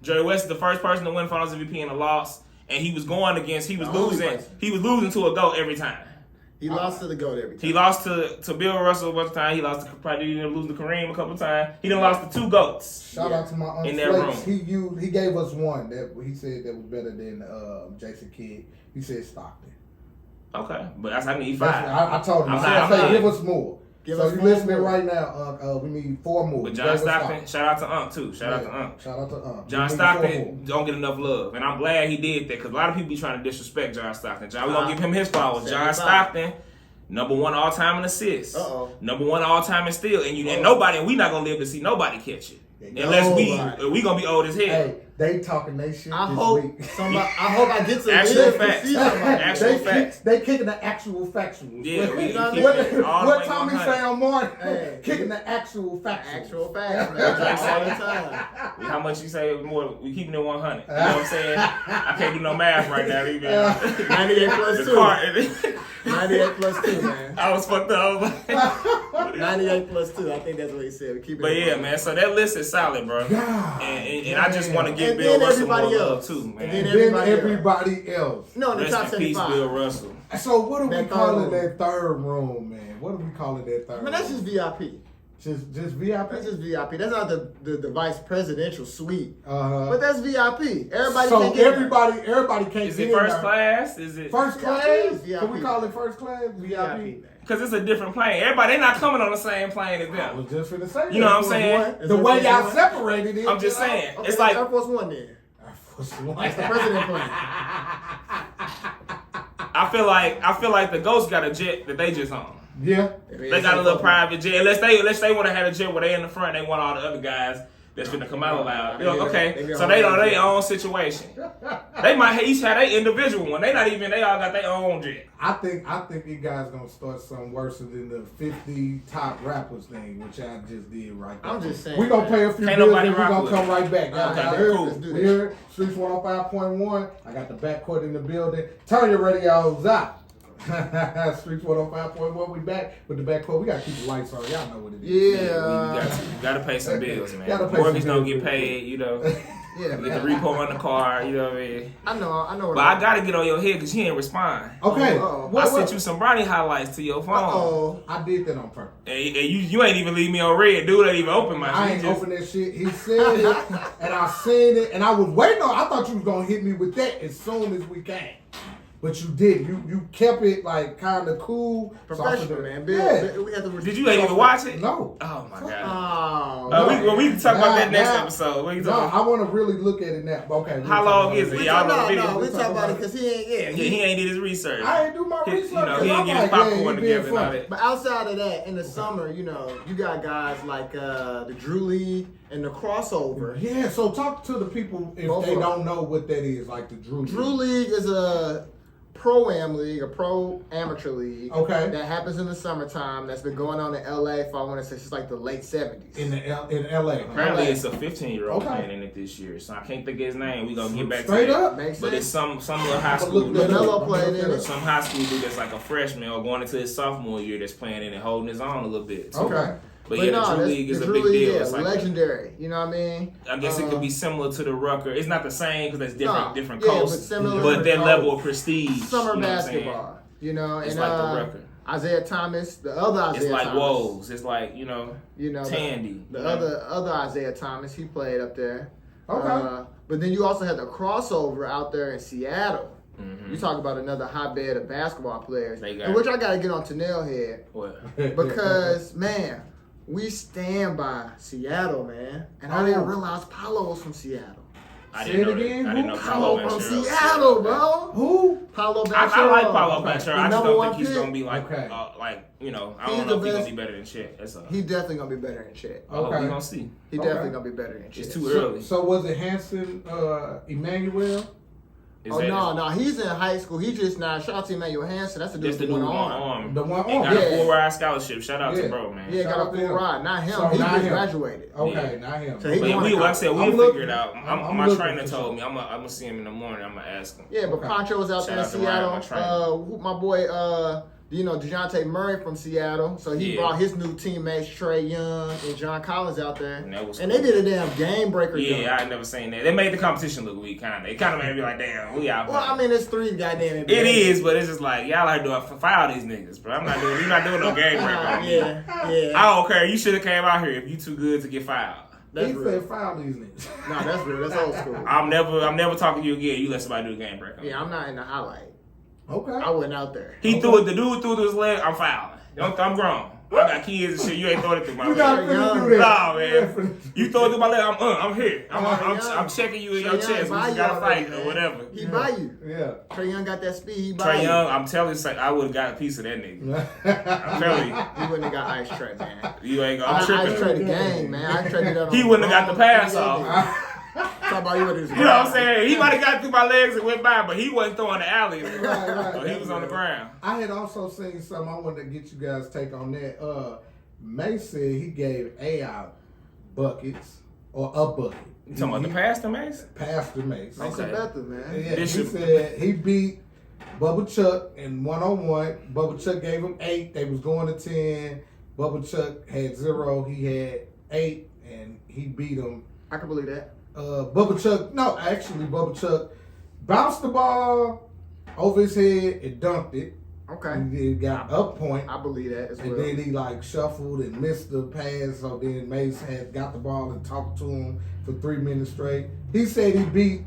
S5: Jerry West is the first person to win Finals MVP in a loss, and he was going against. He was
S4: The only
S5: losing.
S4: person.
S5: He was losing to a GOAT every time.
S4: He lost to the GOAT every time.
S5: He lost to Bill Russell a bunch of times. He lost to probably ended up losing to Kareem a couple of times. He done lost to 2 GOATs.
S6: Shout out to my Uncle
S5: In that
S6: Flakes.
S5: room.
S6: He gave us one that he said that was better than Jason Kidd. He said Stockton.
S5: Okay, but I need
S6: That's
S5: 5.
S6: what I told him.
S5: I'm
S6: I
S5: not-
S6: said,
S5: I'm
S6: give
S5: not-
S6: us more.
S4: Give
S6: so
S4: us
S6: you
S4: more
S6: listening
S4: more.
S6: right now? We need 4 more.
S5: But
S6: You
S5: John
S6: gave us
S5: Stockton,
S6: five.
S5: shout out to Unc too. Shout out to Unc.
S6: Shout out to Unc.
S5: John
S6: We need
S5: Stockton
S6: 4 more.
S5: don't get enough love, and I'm glad he did that because a lot of people be trying to disrespect John Stockton. John, we gonna give him his flowers. John
S4: 75.
S5: Stockton, number 1 all time in assists, number 1 all time in steal, and nobody, and we not gonna live to see nobody catch it unless we gonna be old as hell.
S6: Hey, they talking they shit
S4: I
S6: this
S4: hope
S6: week.
S4: somebody. I hope I get to
S5: Actual
S4: live to
S5: facts.
S4: see somebody.
S5: Actual facts.
S6: They kicking the actual factuals.
S5: Yeah, we
S4: know
S5: keep
S6: what
S5: it all the way
S6: Tommy
S5: 100.
S6: say on Martin?
S4: Hey.
S6: Kicking the actual factuals.
S4: Actual facts, man. All the time.
S5: How much you say more? We keeping it 100. You know what I'm saying? I can't do no math right now. Even
S4: 98 plus
S5: the
S4: 2.
S5: car.
S4: 98 plus 2, man.
S5: I was fucked up. I was like,
S4: 98 plus 2. I think that's what he said. We keep it.
S5: but yeah, man. So that list is solid, bro.
S6: God,
S5: And I just want to give
S4: And
S5: Bill
S4: then
S5: Russell more
S4: everybody
S5: love
S4: else.
S5: too,
S4: And
S5: man.
S4: then
S6: then
S4: everybody
S6: everybody else.
S4: No, in the top
S5: Rest in peace,
S4: 75.
S5: Bill Russell.
S6: So what are we
S4: That
S6: calling
S4: third
S6: that third room, man? What are we calling that third?
S4: I mean, that's
S6: room?
S4: just VIP.
S6: just VIP.
S4: That's just VIP. That's not the vice presidential suite.
S6: Uh-huh.
S4: But that's VIP. Everybody
S6: So
S4: can get
S6: everybody can't
S5: Is
S6: get
S5: it
S6: in
S5: first
S6: there.
S5: class? Is it
S6: First
S4: VIP,
S6: class?
S4: VIP.
S6: Can we call it first class?
S4: VIP.
S6: VIP.
S5: Because it's a different plane. Everybody, they not coming on the same plane as
S6: I
S5: them.
S6: was just finna say.
S5: You know what I'm
S4: Air Force
S5: saying?
S4: One. Is
S6: The
S4: Air
S6: way
S4: Force
S6: y'all
S4: One?
S6: separated it.
S5: I'm just
S6: you know?
S5: saying.
S4: Okay,
S5: It's like
S4: Air Force One then.
S6: Air Force One.
S4: That's the president plane.
S5: I feel like the Ghost got a jet that they just on.
S6: Yeah.
S5: They got a little private jet. Unless they want to have a jet where they in the front, they want all the other guys that's finna come out loud. Okay, so they on their own situation. They might each have their individual one. They all got their own jet.
S6: I think you guys gonna start something worse than the 50 top rappers thing, which I just did right there.
S4: I'm just saying.
S6: We gonna pay a few
S5: Can't
S6: bills
S5: nobody
S6: and we
S5: rock
S6: gonna
S5: with
S6: come
S5: it.
S6: right back.
S5: Okay,
S6: Y'all heard
S5: cool.
S6: it.
S4: Let's do
S6: We
S4: that.
S6: heard Streets 105.1. I got the backcourt in the building. Turn your radios up. Streets 105.1. We back with the backcourt. We gotta keep the lights on. Y'all know what it is.
S4: Yeah.
S5: You gotta pay some bills, man.
S6: Gotta pay
S5: Mortgage
S6: some
S5: don't
S6: bills.
S5: get paid, you know.
S4: Yeah,
S5: Get
S4: man.
S5: the repo on the car, you know what I mean.
S4: I know.
S5: But I gotta get on your head because you didn't respond.
S6: Okay.
S4: Uh-oh.
S5: I sent you some brownie highlights to your phone.
S4: Oh,
S6: I did that on purpose.
S5: And you ain't even leave me on red. Dude ain't even open my
S6: I
S5: shit.
S6: ain't
S5: Just-
S6: open that shit. He said it, and I seen it, and I was waiting on. I thought you was gonna hit me with that as soon as we came, but you did. You kept it like kind of cool,
S4: professional, man. Bill,
S6: Yeah.
S4: we have to.
S5: Did you ain't even watch it?
S6: No.
S5: Oh my god.
S4: Oh,
S5: We can talk about that next
S6: Now-
S5: episode. We can
S6: No,
S5: talk about
S6: I want to really look at it now. Okay.
S5: How long is it?
S4: we
S5: Y'all
S4: talk
S5: know the
S4: about
S5: video.
S4: no, we
S6: We
S4: talk
S6: talk
S4: about it
S6: about
S4: because he ain't. Yeah,
S5: he ain't did his research.
S6: I ain't do my
S5: He-
S6: research.
S5: you know,
S6: 'cause
S5: he didn't
S6: I'm
S5: get his
S6: like,
S5: popcorn
S6: he being
S5: together and all
S6: funny.
S5: that.
S4: But outside of that, in the summer, you got guys like the Drew League and the crossover.
S6: Yeah, so talk to the people if
S4: Both
S6: they
S4: of them.
S6: don't know what that is, like the Drew.
S4: Drew League is a pro-am league, a pro-amateur league.
S6: Okay.
S4: That happens in the summertime. That's been going on in LA for, I want to say, since like the late 70s.
S6: in LA. huh?
S5: Apparently
S4: Okay.
S5: it's a 15-year-old
S6: Okay.
S5: playing in it this year. So I can't think of his name. We gonna get back
S6: Straight
S5: to that.
S6: up.
S4: Makes
S5: But
S4: sense.
S5: it's some little high
S6: I'ma
S5: school
S6: look that
S5: dude.
S4: Melo
S6: up.
S4: played
S6: I'ma look
S4: in
S6: that
S4: it.
S6: up.
S5: Some high school dude that's like a freshman or going into his sophomore year that's playing in it, holding his own a little bit. So
S6: Okay.
S5: But yeah, the Drew League is a big deal.
S4: Yeah,
S5: It's like
S4: legendary. You know what I mean?
S5: I guess it could be similar to the Rucker. It's not the same because it's different
S4: yeah,
S5: coasts,
S4: but similar
S5: but that
S4: coast.
S5: level of prestige.
S4: Summer
S5: you know
S4: basketball. You know,
S5: It's
S4: and
S5: like the Rucker.
S4: Isaiah Thomas, the other Isaiah
S5: It's like
S4: Thomas.
S5: Woes. It's like Tandy.
S4: The other Isaiah Thomas, he played up there.
S6: Okay.
S4: But then you also had the crossover out there in Seattle.
S5: Mm-hmm.
S4: You talk about another hotbed of basketball players,
S5: They got
S4: in which I got to get on to Nailhead
S5: What?
S4: because man, we stand by Seattle, man, and I didn't realize Paulo was from Seattle.
S5: I
S6: Say
S5: didn't
S6: it
S5: know
S6: again?
S5: that. I didn't know
S4: Paulo
S5: Paulo
S4: from
S5: Banchero.
S4: Seattle, bro.
S6: Who?
S4: Paulo
S5: I
S4: Banchero.
S5: like Paulo Banchero.
S4: The
S5: I just
S4: number
S5: don't
S4: one
S5: think he's
S4: pick.
S5: gonna be like,
S6: Okay.
S5: I don't
S4: He's
S5: know if
S4: the
S5: he's
S4: best.
S5: gonna be better than Chet. That's all.
S4: He definitely gonna be better than Chet.
S6: Okay.
S5: We gonna see.
S4: He
S6: Okay.
S4: definitely gonna be better than Chet.
S5: It's too early.
S6: So was it Hanson Emmanuel?
S5: Is
S4: Oh
S5: that-
S4: no, he's in high school. He just now. Shout out to Emmanuel Hansen. That's the dude
S5: That's the
S4: with
S5: dude
S4: one
S5: one
S4: arm.
S5: arm.
S6: The one
S5: And
S6: arm.
S5: got a
S4: Yeah.
S5: full ride scholarship. Shout out
S6: Yeah.
S5: to bro, man.
S4: Yeah,
S6: Shout
S4: got
S6: out
S4: a
S6: to
S4: full
S6: him.
S4: ride. Not him.
S6: So
S4: he
S6: not
S4: just
S6: him.
S4: graduated.
S6: Okay, not him.
S4: So he
S5: But
S4: going to
S5: like I said,
S6: I'm
S5: we'll
S6: looking-
S5: figure it out.
S6: I'm
S5: My
S6: looking
S5: trainer
S6: for
S5: told
S6: sure.
S5: me I'm gonna see him in the morning. I'm gonna ask him.
S4: Yeah, but
S6: Okay.
S4: Poncho was out
S5: Shout
S4: there in
S5: out to Ryan, my
S4: Seattle.
S5: trainer.
S4: My boy, DeJounte Murray from Seattle. So he
S5: Yeah.
S4: brought his new teammates Trey Young and John Collins out there,
S5: And that was
S4: and
S5: cool.
S4: they did a damn game breaker.
S5: Yeah,
S4: dunk.
S5: I ain't never seen that. They made the competition look weak, kind of. It kind of made me like, damn, we out.
S4: Well, I mean, it's three goddamn.
S5: it is, but it's just like y'all are doing foul these niggas, bro. You're not doing no game break on me.
S4: Yeah.
S5: I don't care. You should have came out here if you too good to get fouled.
S4: That's
S6: He
S4: real.
S6: said foul these niggas.
S4: No, that's real. That's old school.
S5: I'm never talking to you again. You let somebody do a game break on me.
S4: Yeah, I'm not in the highlight.
S6: Okay.
S4: I wasn't out there.
S5: He threw it. The dude threw it to his leg. I'm fouling. I'm grown. I got kids and shit. You ain't throwing it through my
S6: You
S5: leg.
S6: not finna do that.
S5: Nah, man. You throw it through my leg. I'm here.
S4: Young.
S5: I'm checking you in your
S4: Trey Young
S5: chest. We
S4: buy
S5: just
S4: you
S5: gotta
S4: already,
S5: fight
S4: man.
S5: or whatever.
S4: He buy you.
S6: Yeah.
S4: Trey Young got that speed. He buy
S5: Trey
S4: you.
S5: Young, I'm telling you, I would have got a piece of that nigga. I'm telling you.
S4: He wouldn't have got Ice Trey, man.
S5: You ain't gonna.
S4: I
S5: I'm
S4: Ice Trey
S5: tripping.
S4: the game, man. Ice Trey did that on
S5: He wouldn't have got the pass
S4: wrong.
S5: off.
S4: Talk about you with his
S5: You know what I'm saying? He might have got through my legs and went by, but he wasn't throwing the alley.
S6: Right.
S5: So he was on the ground.
S6: I had also seen something. I wanted to get you guys' take on that. Mace said he gave AI buckets or a bucket.
S5: You talking about the pass to Mace?
S6: Pastor Mace.
S4: Mason
S5: Okay.
S4: Bethel, man.
S6: Yeah, he
S5: Bishop.
S6: said he beat Bubba Chuck in 1-on-1. Bubba Chuck gave him 8. They was going to 10. Bubba Chuck had 0. He had 8, and he beat him.
S4: I can believe that.
S6: Bubba Chuck bounced the ball over his head and dunked it.
S4: Okay.
S6: And then got up point.
S4: I believe that as
S6: And
S4: well.
S6: then he like shuffled and missed the pass. So then Mace had got the ball and talked to him for 3 minutes straight. He said he beat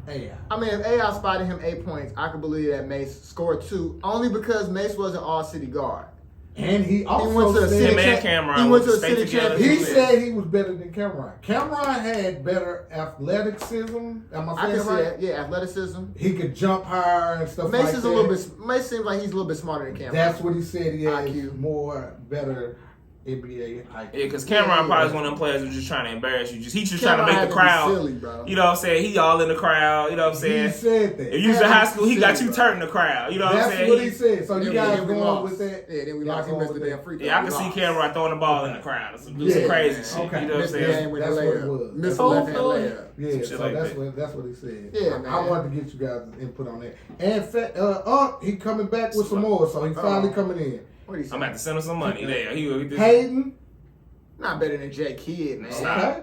S6: AI.
S4: I mean, if AI spotted him 8 points, I could believe that Mace scored 2, only because Mace was an all-city guard.
S6: And he
S4: He went to
S6: also
S4: the
S6: said
S5: Him
S4: city.
S5: and Cameron
S4: He went to a
S5: stay
S4: city
S5: together.
S6: he
S4: championship.
S6: said he was better than Cameron. Cameron had better athleticism. Am I
S4: I
S6: saying
S4: can
S6: it
S4: see
S6: right?
S4: that. Yeah, athleticism.
S6: He could jump higher and stuff
S4: Mace
S6: like
S4: is
S6: that.
S4: a little bit. Mace seems like he's a little bit smarter than Cameron.
S6: That's what he said. He has
S4: IQ.
S6: more better NBA IQ.
S5: Yeah, because Cameron probably is one of them players who's just trying to embarrass you. He's just
S4: Cameron
S5: trying
S4: had
S5: to make
S4: to
S5: the
S4: be
S5: crowd.
S4: silly, bro.
S5: You know what I'm saying? He all in the crowd. You know what I'm
S6: He
S5: saying?
S6: said that.
S5: If you was in high school, he got
S4: Silly,
S5: you
S4: bro.
S5: turning the crowd. You know what I'm
S6: That's
S5: saying?
S6: what he said. So you
S4: Yeah,
S6: guys
S4: then we
S6: going
S4: lost.
S6: with that?
S4: Yeah, then we
S6: Y'all
S4: lost. He
S6: going
S4: missed the
S6: with
S4: damn
S6: that?
S4: free throw.
S5: Yeah, I
S4: We
S5: can see
S4: lost.
S5: Cameron throwing the ball in the crowd. Some
S6: Yeah.
S5: crazy shit.
S6: Okay.
S5: You know what I'm
S4: Missed the
S5: saying?
S4: game with the
S6: That's what it
S4: layup.
S6: was.
S4: Missed the
S6: That's
S4: left hand
S6: what it
S4: layup.
S6: Yeah,
S5: Some shit
S6: so
S5: like
S6: that's
S5: that.
S6: what he said.
S4: Yeah,
S6: I
S4: man.
S6: wanted to get you guys' input on that. And he coming back with some more, so he finally coming in.
S4: What he
S5: I'm
S4: say?
S5: about to send him some money there. He will get this.
S6: Hayden,
S4: Not better than J Kidd, man.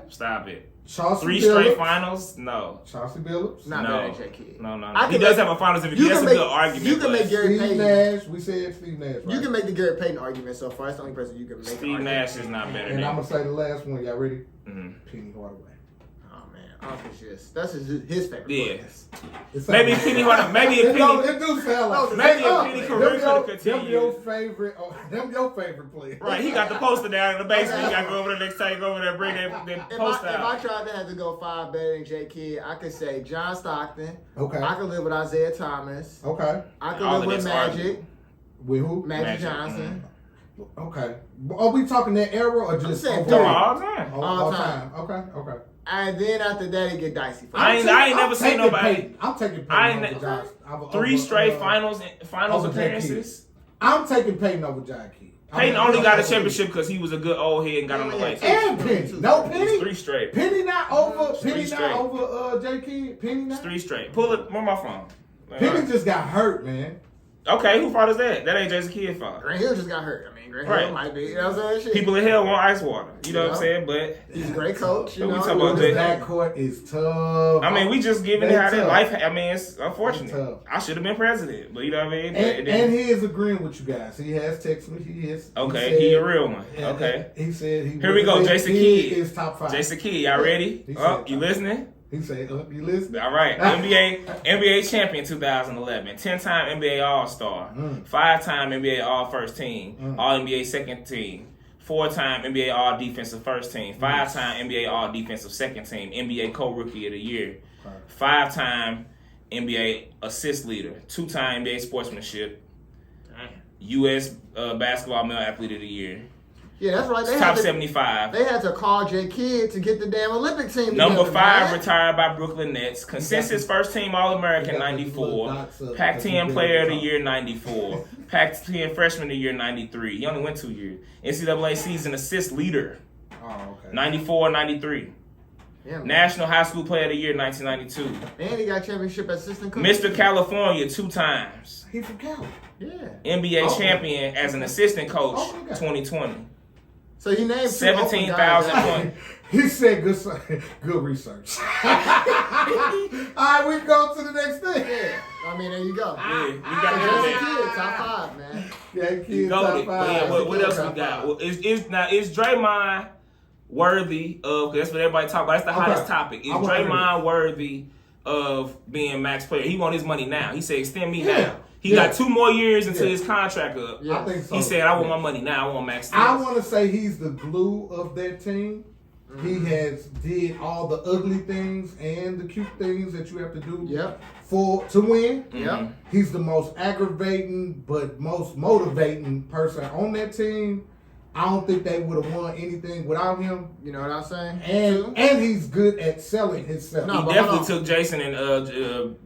S5: Stop it.
S6: Chauncey
S5: 3
S6: Billups.
S5: straight finals? No.
S6: Chauncey Billups.
S4: Not
S5: No.
S4: better than J Kidd.
S5: No.
S4: I
S5: He
S4: can
S5: does
S4: make-
S5: have a finals MVP.
S4: you
S5: That's
S4: can
S5: a
S4: make-
S5: good argument.
S4: you can
S5: but
S4: make Gary
S6: Steve
S4: Payton.
S6: Nash. We said Steve Nash. Right?
S4: You can make the Garrett Payton argument so far. That's the only person you can make. an
S5: Steve
S4: argument.
S5: Nash is not better
S6: And
S5: than
S6: I'm
S5: him.
S6: gonna say the last one. Y'all ready?
S5: Mhm.
S6: Penny Hardaway.
S4: Oh man, that's his favorite.
S5: Yeah.
S4: players.
S6: It
S5: Maybe
S6: sounds-
S5: Penny Hardaway. Maybe if
S6: It don't-
S5: Penny.
S6: it do sound like
S5: Maybe
S6: Oh,
S5: if Penny
S6: them
S5: career
S6: your-
S5: could
S6: Them your
S5: continue.
S6: favorite. Them your favorite player.
S5: Right, he got the poster down in the basement. He got to go over there next time. Go over there, bring that
S4: If
S5: poster
S4: I
S5: out.
S4: tried to have to go 5 better than J Kidd, I could say John Stockton.
S6: Okay.
S4: I could live with Isaiah Thomas.
S6: Okay.
S4: I could
S5: All
S4: live
S5: of
S4: with
S5: this
S4: Magic.
S5: argument.
S6: With who?
S4: Magic
S5: Magic,
S4: Johnson.
S6: Okay. Are we talking that era or just
S4: saying
S6: overall?
S4: period.
S5: All the time.
S6: All
S4: time.
S6: time. Okay.
S4: And then after that, it get dicey. For
S5: I
S4: me.
S5: ain't
S6: I'm
S5: never seen
S6: taking
S5: nobody-
S6: Peyton. I'm taking Peyton
S5: I ain't-
S6: over Johnson. Over-
S5: 3 straight
S6: over,
S5: finals
S6: over J.
S5: appearances.
S6: I'm taking Peyton over John Key.
S5: Peyton only got a championship because he was a good old head and got on the way.
S6: And Penny. No
S5: It's
S6: Penny.
S5: 3 straight.
S6: Penny not over.
S5: Three
S6: Penny
S5: straight.
S6: not over J. Key. Penny
S5: It's
S6: not.
S5: 3 straight. Pull it. Where my phone?
S6: Penny just got hurt, man.
S5: Okay, who fault is that? That ain't Jason Kidd's fault.
S4: Grant Hill just got hurt. I mean, Grant
S5: Right.
S4: Hill might be. You know what I'm saying? Shit.
S5: People in hell want ice water. You know what I'm saying? But
S4: He's a great coach. You
S5: We
S4: know,
S5: talking about
S6: This
S5: that.
S6: backcourt is tough.
S5: I mean, we just giving
S6: They
S5: how their
S6: tough.
S5: life. I mean, it's unfortunate.
S6: They tough.
S5: I should have been president, but you know what I mean. But
S6: And he is agreeing with you guys. He has texted me. He is.
S5: Okay, he a real one.
S6: Yeah,
S5: Okay.
S6: He said he.
S5: Here we go, Jason
S6: Kidd
S5: Kidd.
S6: is top 5.
S5: Jason Kidd, y'all ready?
S6: He
S5: Oh,
S6: said
S5: you
S6: top
S5: listening?
S6: He said, you listen?
S5: All right. NBA champion 2011, 10-time NBA All-Star, 5-time NBA All-First Team, All-NBA Second Team, 4-time NBA All-Defensive First Team, 5-time NBA All-Defensive Second Team, NBA Co-Rookie of the Year, 5-time NBA Assist Leader, 2-time NBA Sportsmanship, U.S. Basketball Male Athlete of the Year,
S4: Yeah, that's right. They
S5: top
S4: had to,
S5: 75.
S4: They had to call J. Kidd to get the damn Olympic team
S5: Number
S4: together,
S5: 5
S4: man.
S5: retired by Brooklyn Nets. Consensus first team All-American 94. Pac-10 Player of the Year 94. Pac-10 Freshman of the Year 93. He only went 2 years. NCAA season assist leader
S6: Oh, okay.
S5: 94, 93.
S4: Yeah, man.
S5: National High School Player of the Year 1992.
S4: And he got championship assistant coach.
S5: Mr. California 2 times.
S6: He from Cali.
S4: Yeah.
S5: NBA
S6: Okay.
S5: champion as an assistant coach
S6: Okay.
S5: 2020.
S4: So he named
S5: 17,000 points.
S6: He said good research. All right, we go to the next thing.
S4: Yeah. I mean, there you go.
S5: Yeah, we
S4: Jason
S5: got that.
S4: Kidd, top 5, man.
S6: Yeah,
S5: He
S6: kids
S5: goated.
S6: top
S5: But
S6: 5.
S5: yeah, what else we
S4: Top
S5: got?
S4: five.
S5: Well, is Draymond worthy of? Because that's what everybody talk about. That's the hottest topic. Is
S6: I wanna hear
S5: Draymond worthy of being max player? He want his money now. He said, "Extend me
S6: Yeah.
S5: now." He
S6: Yeah.
S5: got 2 more years until
S6: Yeah.
S5: his contract up.
S4: Yeah.
S6: I think so.
S5: He said, "I want my money now. I want max."
S6: I
S5: deals."
S6: want to say he's the glue of that team. He has did all the ugly things and the cute things that you have to do
S4: Yep.
S6: to win.
S4: Yep.
S6: He's the most aggravating but most motivating person on that team. I don't think they would have won anything without him.
S4: You know what I'm saying?
S6: And he's good at selling himself.
S4: No,
S5: He
S4: but
S5: definitely
S4: hold on.
S5: took Jason and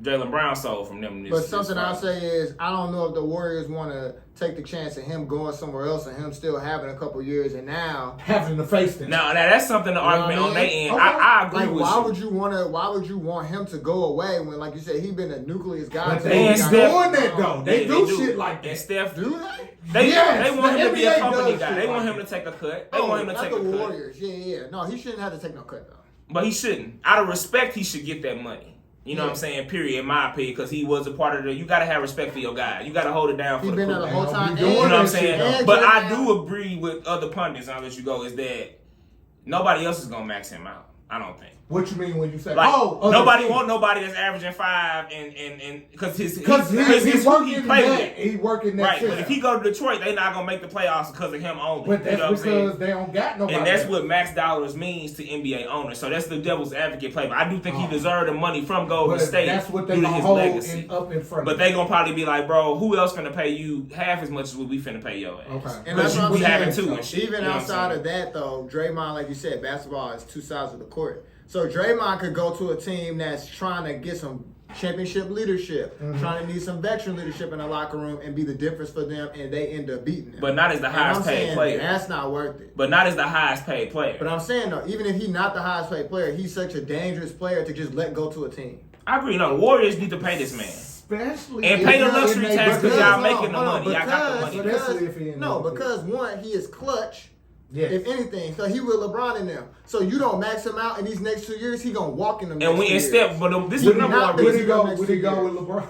S5: Jalen Brown sold from them.
S4: But something I'll say is, I don't know if the Warriors want to take the chance of him going somewhere else and him still having a couple years, and now
S6: Having to face them.
S5: Now that's something to argument
S4: what I
S5: on their
S4: mean?
S5: end.
S6: Okay.
S5: I agree
S4: like,
S5: with
S4: why
S5: you.
S4: would you want him to go away when, like you said, he been a nucleus guy?
S6: But
S4: to
S6: they
S5: And
S6: be
S4: the
S5: Steph-
S6: doing that though. They
S5: Yeah,
S6: do shit like
S5: And
S6: that.
S5: Steph,
S4: Do they?
S5: they
S6: Yes,
S5: want
S6: the
S5: him to be a
S6: NBA
S5: company
S6: does
S5: guy.
S6: shit
S5: They want
S6: like
S5: him to take a cut. They
S4: Oh,
S5: want him to
S4: not
S5: take
S4: the
S5: a cut.
S4: Warriors. Yeah. No, he shouldn't have to take no cut though.
S5: But he shouldn't. Out of respect, he should get that money. You know what I'm saying? Period. In my opinion, because he was a part of the. You gotta have respect for your guy. You gotta hold it down for
S4: He
S5: the
S4: been there
S5: crew.
S4: the whole time.
S6: You know
S5: You know what I'm
S6: that
S5: saying?
S6: shit,
S4: and
S5: But I
S4: Draymond-
S5: do agree with other pundits. I'll let you go. Is that nobody else is gonna max him out? I don't think.
S6: What you mean when you say
S5: Like
S6: other
S5: nobody
S6: teams?
S5: want nobody that's averaging 5 and because
S6: Because
S5: he's
S6: he's
S5: who
S6: working
S5: he play
S6: that.
S5: with.
S6: He working that
S5: Right,
S6: shit.
S5: but if he go to Detroit, they not gonna make the playoffs because of him only.
S6: But that's
S5: you know what I'm saying?
S6: because they don't got nobody.
S5: And that's what max dollars means to NBA owners. So that's the devil's advocate play. But I do think he deserved the money from Golden
S6: But
S5: State
S6: that's what they
S5: due to
S6: gonna
S5: his
S6: hold
S5: legacy.
S6: up in front.
S5: But they gonna probably be like, bro, who else finna pay you half as much as what we finna pay your ass?
S6: Okay.
S4: And
S5: Because
S4: that's what I'm
S5: we having
S4: saying.
S5: two and shit.
S4: Even
S5: You know what I'm
S4: outside
S5: saying?
S4: of that, though, Draymond, like you said, basketball is 2 sides of the court. So Draymond could go to a team that's trying to get some championship leadership, trying to need some veteran leadership in the locker room, and be the difference for them, and they end up beating them.
S5: But not as the
S4: And
S5: highest
S4: I'm
S5: paid
S4: saying
S5: player.
S4: that's not worth it.
S5: But not as the highest paid player.
S4: But I'm saying though, even if he's not the highest paid player, he's such a dangerous player to just let go to a team.
S5: I agree. No, the Warriors need to pay this man.
S6: especially
S5: And
S6: if
S5: pay the
S6: y'all
S5: luxury
S6: in they-
S5: tax 'cause
S6: because-
S5: y'all making the
S4: hold on,
S5: money. Y'all got the money.
S6: Especially if he in
S4: No,
S6: the-
S4: because one, he is clutch.
S6: Yes.
S4: If anything, so he with LeBron in them. So you don't max him out in these next 2 years, he gonna walk in them.
S5: And
S4: next
S5: we
S4: 2
S5: in
S4: years.
S5: step, but this is
S4: Would
S5: the
S4: he
S5: number
S4: not
S5: one
S4: be-
S5: reason.
S6: Would he go with LeBron?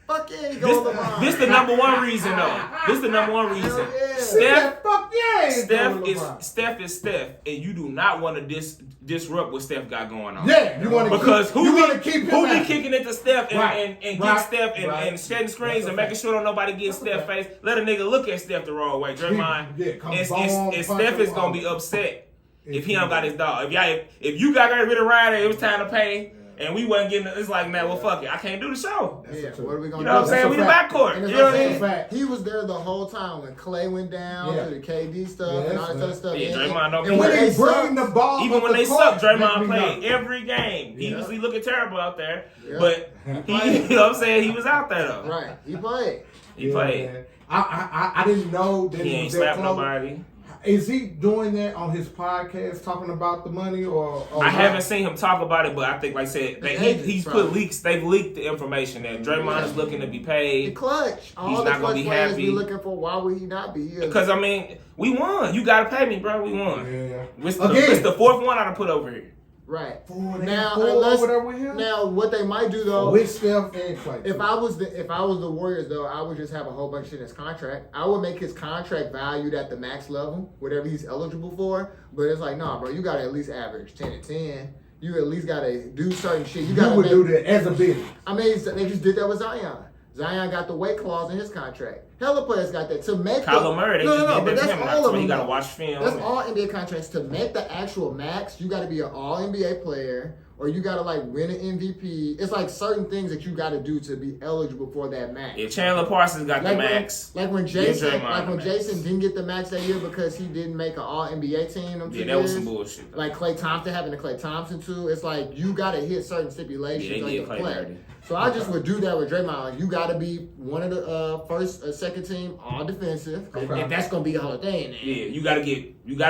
S4: Fuck yeah, he go with LeBron.
S5: This the number one reason though. This the number one reason.
S4: Hell yeah.
S5: Steph,
S6: Fuck yeah, he's going with LeBron.
S5: Steph is Steph, and you do not want to disrupt what Steph got going on.
S6: Yeah, you want to
S5: Because
S6: keep, you
S5: who
S6: want to
S5: be
S6: keep him
S5: who be
S6: out.
S5: kicking it to Steph and,
S6: Right,
S5: and
S6: right,
S5: get Steph and,
S6: right.
S5: and setting screens
S6: That's
S5: and
S6: a
S5: making
S6: fact.
S5: sure don't nobody get
S6: That's a
S5: Steph
S6: fact.
S5: face. Let a nigga look at Steph the wrong way. Draymond.
S6: Yeah, come
S5: and,
S6: boom,
S5: and
S6: punch
S5: Steph
S6: him
S5: is gonna
S6: wrong.
S5: be upset if he
S6: he
S5: don't got
S6: don't.
S5: his dog. If you got rid of Ryder, it was time to pay. And we wasn't getting it's like, man, well, fuck it. I can't do the show.
S4: Yeah, what are we gonna
S5: You know what I'm
S4: do?
S5: saying?
S6: a
S5: We the
S6: fact.
S5: backcourt.
S4: And
S5: You
S4: it's
S5: know what
S4: like
S5: I
S4: saying,
S5: mean?
S6: fact.
S4: he was there the whole time when Clay went down
S6: Yeah.
S4: to the KD stuff
S6: Yeah,
S4: and all
S6: that's
S4: that other stuff.
S5: Yeah,
S4: And-
S5: Draymond don't
S4: and
S5: be
S4: when
S5: hurt.
S4: they
S6: He bring
S4: sucked,
S6: the ball.
S5: Even
S6: up
S5: when
S6: the
S5: they
S6: court,
S5: suck,
S6: let
S5: Draymond
S6: me
S5: played
S6: know.
S5: every game. He
S4: Yeah.
S5: was looking terrible out there,
S4: Yeah.
S5: but he, you know what I'm saying? He was out there though.
S4: right, he played.
S5: He
S6: Yeah,
S5: played.
S6: man. I didn't know that
S5: He
S6: it
S5: ain't
S6: was that
S5: slapped
S6: close.
S5: nobody.
S6: Is he doing that on his podcast, talking about the money, or
S5: I haven't seen him talk about it, but I think, like I said, that he's put leaks. They've leaked the information that Draymond is looking to be paid.
S4: The clutch. All
S5: He's
S4: the
S5: not gonna
S4: clutch
S5: be
S4: players
S5: happy.
S4: be looking for. Why would he not be?
S5: Because I mean, we won. You gotta pay me, bro. We won.
S6: Yeah.
S5: It's the fourth one I done put over here.
S4: Right.
S6: Now,
S4: unless,
S6: over there with him?
S4: now what they might do though,
S6: With Steph and Clay.
S4: if I was the Warriors though, I would just have a whole bunch of shit in his contract. I would make his contract valued at the max level, whatever he's eligible for. But it's like, nah, bro, you gotta at least average 10 and 10. You at least gotta do certain shit. You
S6: would do that as a business.
S4: I mean, they just did that with Zion. Zion got the weight clause in his contract. Hella players got that to make.
S5: Kyler Murray, they just did
S4: but
S5: that to
S4: that's
S5: him.
S4: all of them.
S5: You gotta
S4: though.
S5: watch film.
S4: That's all NBA contracts. To make the actual max, you got to be an All NBA player, or you got to like win an MVP. It's like certain things that you got to do to be eligible for that max.
S5: If Chandler Parsons got the max,
S4: When Jason
S5: Draymond
S4: Jason didn't get the max that year because he didn't make an All NBA team.
S5: yeah, that was some bullshit.
S4: Like Klay Thompson having the Klay Thompson too. It's like you got to hit certain stipulations
S5: Yeah, they
S4: on
S5: did
S4: your
S5: play
S4: play.
S5: dirty.
S4: So I just would do that with Draymond. Like you got to be one of the first, second team all defensive.
S6: Okay.
S4: And that's gonna be the whole thing. Then.
S5: Yeah, you gotta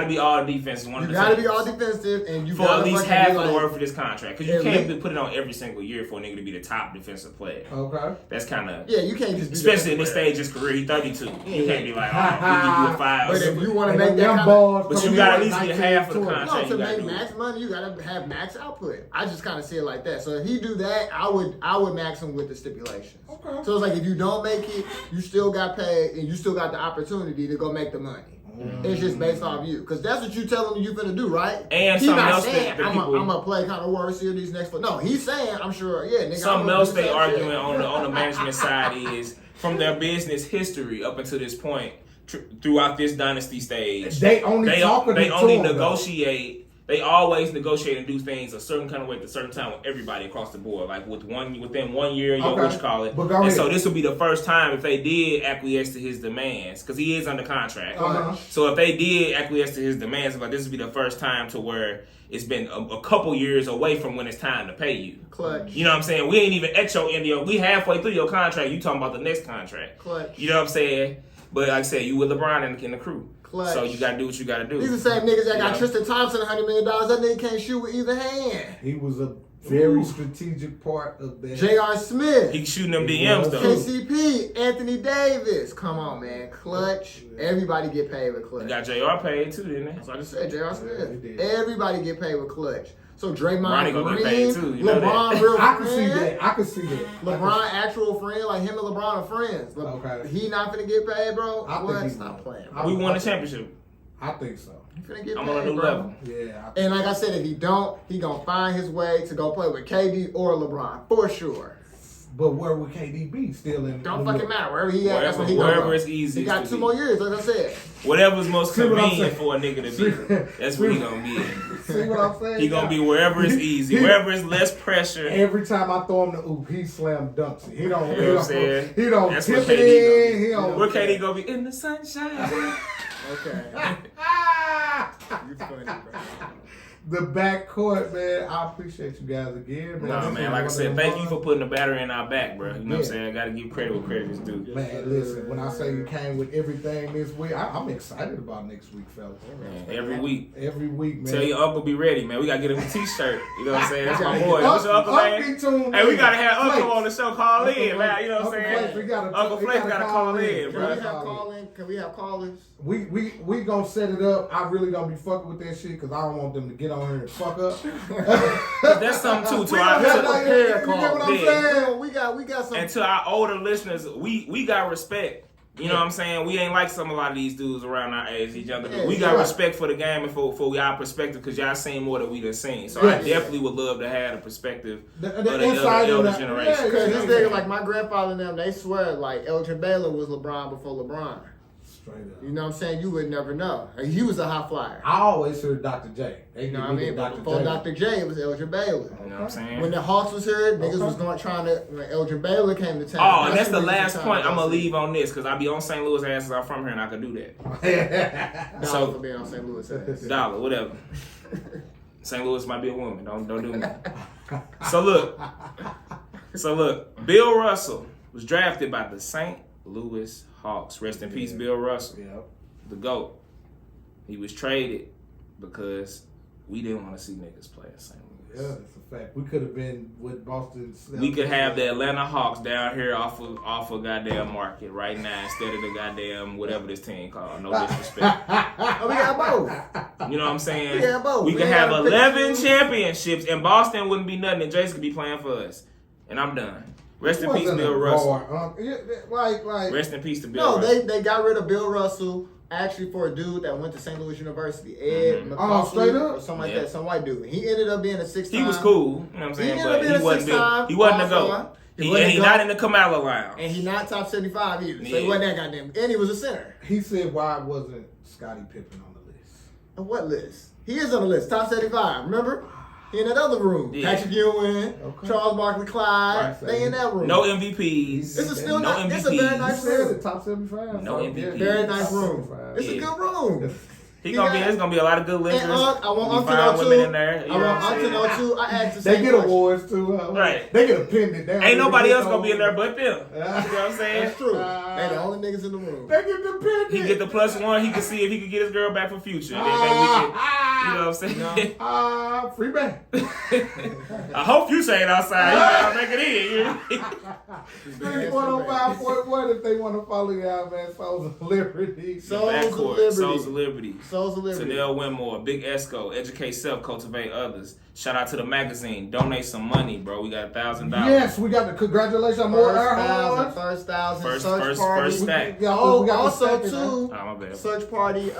S5: be all defensive.
S4: You gotta be all defensive, and you
S5: for
S4: gotta
S5: at least
S4: fucking
S5: half
S4: be
S5: of the
S4: like,
S5: work for this contract, because you
S4: at
S5: can't
S4: least-
S5: put it on every single year for a nigga to be the top defensive player.
S6: Okay.
S5: That's kind of
S4: Yeah, you can't just be
S5: especially in
S4: the
S5: this
S4: player.
S5: stage of his career. He's 32. You can't be like, oh, we give you a 5.
S4: But if you want to
S6: And
S4: make
S6: them
S4: that
S6: young
S4: kind of,
S6: boys
S5: But you
S6: coming
S5: gotta
S6: in
S5: at least
S6: like
S5: get half of the
S6: 19, 20.
S5: contract.
S4: no, to
S5: you gotta
S4: make
S5: do it.
S4: max money, you gotta have max output. I just kind of see it like that. So if he do that, I would max him with the stipulations.
S6: Okay.
S4: So it's like if you don't make it, you still got paid, and you still got the opportunity to go make the money. It's just based off you, because that's what you telling him you finna do, right?
S5: And
S4: he
S5: something
S4: not
S5: else
S4: saying
S5: that
S4: I'm
S5: people-
S4: gonna play kind of worse here these next. No, he's saying I'm sure. Yeah, nigga.
S5: Something
S4: I'm gonna
S5: else
S4: do the
S5: they
S4: same
S5: arguing
S4: shit.
S5: on the management side is from their business history up until this point, throughout this dynasty stage,
S6: They only talking
S5: they
S6: to
S5: only
S6: him, though.
S5: negotiate. They always negotiate and do things a certain kind of way at a certain time with everybody across the board. Like within 1 year,
S6: Okay.
S5: what you call it.
S6: But go
S5: And
S6: ahead.
S5: so this will be the first time if they did acquiesce to his demands, because he is under contract.
S6: Uh-huh.
S5: So if they did acquiesce to his demands, like this would be the first time to where it's been a couple years away from when it's time to pay you.
S4: Clutch.
S5: You know what I'm saying? We ain't even at your end of your, we halfway through your contract. You talking about the next contract.
S4: Clutch.
S5: You know what I'm saying? But like I said, you with LeBron in the crew.
S4: Clutch.
S5: So you gotta do what you gotta do.
S4: These are the same niggas that got
S5: Yeah.
S4: Tristan Thompson $100 million. That nigga can't shoot with either hand.
S6: He was a very strategic part of that.
S4: J.R. Smith.
S5: He shooting them DMs though.
S4: KCP, Anthony Davis. Come on, man. Clutch. Everybody get paid with
S5: They
S4: clutch.
S5: got JR paid too, didn't they?
S4: That's what I just said, J.R.
S6: he
S4: Smith.
S6: did.
S4: Everybody get paid with clutch. So Draymond
S5: Ronnie gonna get
S4: Green,
S5: paid too, you know
S4: LeBron
S5: that.
S4: real
S6: I can
S4: friend.
S6: see that. I can see that.
S4: LeBron actual friend, like him and LeBron are friends.
S6: Okay.
S4: He not finna get paid, bro.
S6: I think
S4: What?
S6: he
S4: Stop
S6: will.
S4: playing.
S6: I-
S5: We won the championship.
S6: I think so.
S4: He finna get
S5: I'm
S4: paid,
S5: on a new
S4: bro.
S5: level.
S6: Yeah.
S4: And like I said, if he don't, he gonna find his way to go play with KD or LeBron for sure.
S6: But where would KD be? Still in?
S4: Don't
S6: New
S4: fucking
S6: York?
S4: matter. Wherever he at, that's where he
S5: Wherever
S4: gonna go.
S5: it's easiest
S4: He got
S5: to
S4: 2
S5: be.
S4: more years, like I said.
S5: Whatever's most
S6: See what I'm
S5: convenient
S6: saying?
S5: for a nigga to be. That's where he gonna be.
S6: See what I'm saying?
S5: He gonna be wherever it's easy, wherever it's less pressure.
S6: Every time I throw him the oop, he slam dunks it. He don't.
S5: You know what I'm saying?
S6: He don't
S5: That's
S6: tip
S5: what
S6: it
S5: KD
S6: in. He don't.
S5: Where KD gonna be in the sunshine?
S4: Okay. You funny, bro.
S6: The backcourt, man. I appreciate you guys again, man.
S5: No,
S6: This
S5: man.
S6: was
S5: Like I
S6: one
S5: said,
S6: of
S5: thank
S6: them
S5: you for putting the battery in our back, bro. You know what I'm
S6: Yeah.
S5: saying? I gotta give credit where credit is due.
S6: Man, listen, when I say you came with everything this week, I'm excited about next week, fellas.
S5: Man, every week.
S6: Every week, man.
S5: Tell your uncle be ready, man. We gotta get him a t-shirt. You know what I'm saying? That's my boy.
S6: Unc-
S5: What's your uncle
S6: Unc
S5: name?
S6: be tuned
S5: Hey, we
S6: in.
S5: gotta have Uncle
S6: Flakes.
S5: on the show. Call
S6: Uncle
S5: in, man. You know what I'm
S6: Uncle
S5: saying?
S6: Flakes, we gotta-
S5: Uncle
S6: we
S5: Flakes
S6: gotta
S5: gotta
S6: call
S5: call
S6: in.
S5: in,
S4: Can we
S5: bro.
S4: have call-in? Can we have callers?
S6: We gonna set it up. I really gonna be fucking with that shit because I don't want them to get on here and fuck up.
S5: That's something too. To
S4: We
S5: our,
S4: don't have
S5: to,
S4: no hair
S6: You get what I'm
S5: Yeah.
S6: saying?
S4: We got some.
S5: and to our older listeners, we got respect. You know what I'm saying? We ain't like a lot of these dudes around our age, these younger dudes. We got
S6: right.
S5: respect for the game and for y'all perspective because y'all seen more than we done seen. So
S6: Yes.
S5: I definitely would love to have the perspective
S6: The
S5: of the
S6: inside
S5: elder
S6: of that-
S5: generation.
S6: yeah,
S4: Because
S6: yeah,
S4: this
S6: yeah.
S4: nigga, like my grandfather and them, they swear like Elgin Baylor was LeBron before LeBron.
S6: Straight up.
S4: You know what I'm saying? You would never know. Like, he was a high flyer.
S6: I always heard Dr. J. They
S4: You know
S6: give
S4: what I
S6: me
S4: mean?
S6: the
S4: But before Dr. J, it was Elgin Baylor.
S5: You know what I'm saying?
S4: When the Hawks was here, niggas
S6: Okay.
S4: was going trying to. When Elgin Baylor came to town.
S5: Oh, and that's the
S4: when niggas
S5: last
S4: was
S5: point
S4: trying
S5: I'm
S4: to
S5: gonna
S4: go
S5: leave on this because I be on St. Louis asses. I'm from here and I can do that.
S6: that.
S4: see.
S5: So-
S4: Dollar for being on St. Louis. ass.
S5: Dollar, whatever. St. Louis might be a woman. Don't do me. So look. Bill Russell was drafted by the St. Louis Hawks. Rest in peace, Bill Russell,
S6: Yep.
S5: the GOAT. He was traded because we didn't want to see niggas play in St. Louis.
S6: Yeah, that's a fact. We could have been with Boston.
S5: We could have the Atlanta Hawks down here off of goddamn Market right now instead of the goddamn whatever this team called. No disrespect.
S4: Oh, we got both.
S5: You know what I'm saying?
S4: We got both.
S5: We
S4: We
S5: could
S4: got
S5: have
S4: to pick
S5: 11
S4: and choose.
S5: championships, and Boston wouldn't be nothing, and Jason could be playing for us. And I'm done. Rest in peace, Bill Russell. Rest in peace to Bill
S4: No,
S5: Russell.
S4: they got rid of Bill Russell actually for a dude that went to St. Louis University, Ed McCauley,
S6: straight up?
S4: or something like that, some white dude. He ended up being a 6-time.
S5: He was cool, you know what I'm saying?
S4: He
S5: But
S4: ended up
S5: he wasn't
S4: being a 6-time
S5: he wasn't a
S4: All-Star.
S5: GOAT.
S4: He wasn't a
S5: He's
S4: GOAT.
S5: not in the Kamala Lounge.
S4: And he not top 75 either. So
S5: Yeah.
S4: he wasn't that goddamn. And he was a center.
S6: He said, "Why wasn't Scottie Pippen on the list?"
S4: On what list? He is on the list. Top 75. Remember? He in that other room.
S5: Yeah.
S4: Patrick Ewing,
S6: Okay.
S4: Charles Barkley Clyde.
S6: Right,
S4: They in that room.
S5: No MVPs.
S4: This is still
S5: no
S4: not.
S5: MVPs.
S4: It's a very nice
S6: He said
S4: room.
S6: it, top 75.
S5: No MVP.
S4: Very nice
S6: Top
S4: room.
S6: 75.
S4: It's a
S5: Yeah.
S4: good room.
S5: There's gonna be a lot of good liquors.
S4: And I want
S5: You
S4: Uncle
S5: find
S4: know
S5: women
S4: too.
S5: in there. You
S4: I
S5: know what
S4: want
S5: I'm
S4: Uncle
S5: saying?
S4: know too. I asked the
S6: They
S4: same
S6: get
S4: question.
S6: awards too.
S5: Right.
S6: They get a pendant. They
S5: Ain't
S6: don't
S5: nobody
S6: get
S5: else
S6: no
S5: gonna be in there
S6: award.
S5: but them. You know what I'm saying?
S4: That's true. They the only niggas in the room.
S6: They get the pendant.
S5: He get the +1. He can see if he can get his girl back for Future. And they think we can, you know what I'm saying?
S6: Free back.
S5: I hope Future ain't outside. You gotta make it in. You know?
S6: 105.1 if they want to follow y'all, man. Souls of Liberty.
S4: Souls of
S5: Backcourt,
S4: Liberty.
S5: Souls of Liberty.
S4: Souls of Liberty.
S5: Tanel Winmore, Big Esco, educate self, cultivate others. Shout out to the magazine. Donate some money, bro. We got $1,000.
S6: Yes, we got the congratulations on more air horns.
S4: First thousand.
S5: First
S4: Search party.
S5: stack.
S6: We got
S4: Oh,
S6: the
S4: also
S6: second,
S4: too.
S5: Oh, my bad.
S4: Search party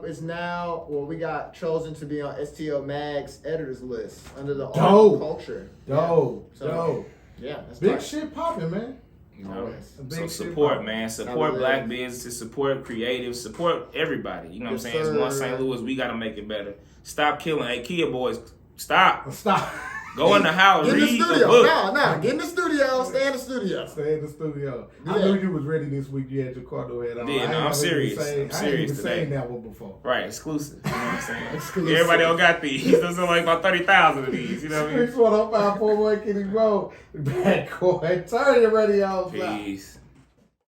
S4: is now. Well, we got chosen to be on STL Mag's editors list under the art
S6: Dope.
S4: and culture.
S6: Dope.
S4: So,
S6: Dope.
S4: Yeah, that's
S6: Big
S4: tight.
S6: shit popping, man.
S5: You know?
S4: Always.
S5: So
S6: Big shit
S5: support,
S6: popping.
S5: man. Support
S4: Always.
S5: black businesses. Support creatives. Support everybody. You know what I'm
S4: Yes,
S5: saying? It's one
S4: sir.
S5: St. Louis. We gotta make it better. Stop killing. Hey, Kia boys, stop.
S6: Stop.
S5: Go in the house.
S4: Get in the
S5: Read the
S4: studio.
S5: book.
S4: Nah. Get in the studio. Stay in the studio.
S6: Stay in the studio.
S4: Yeah.
S6: I knew you was ready this week. You had your Cardo head on.
S5: Yeah,
S6: I
S5: no,
S6: ain't
S5: I'm
S6: never
S5: serious.
S6: even
S5: I'm
S6: I ain't
S5: serious
S6: even
S5: today.
S6: saying that one before.
S5: Right, exclusive. You know what I'm saying?
S4: Exclusive.
S5: Everybody don't got these. There's like about 30,000 of these. You know what I mean?
S6: 61541 Kenny Road. Backcourt. Turn your radio off.
S5: Peace.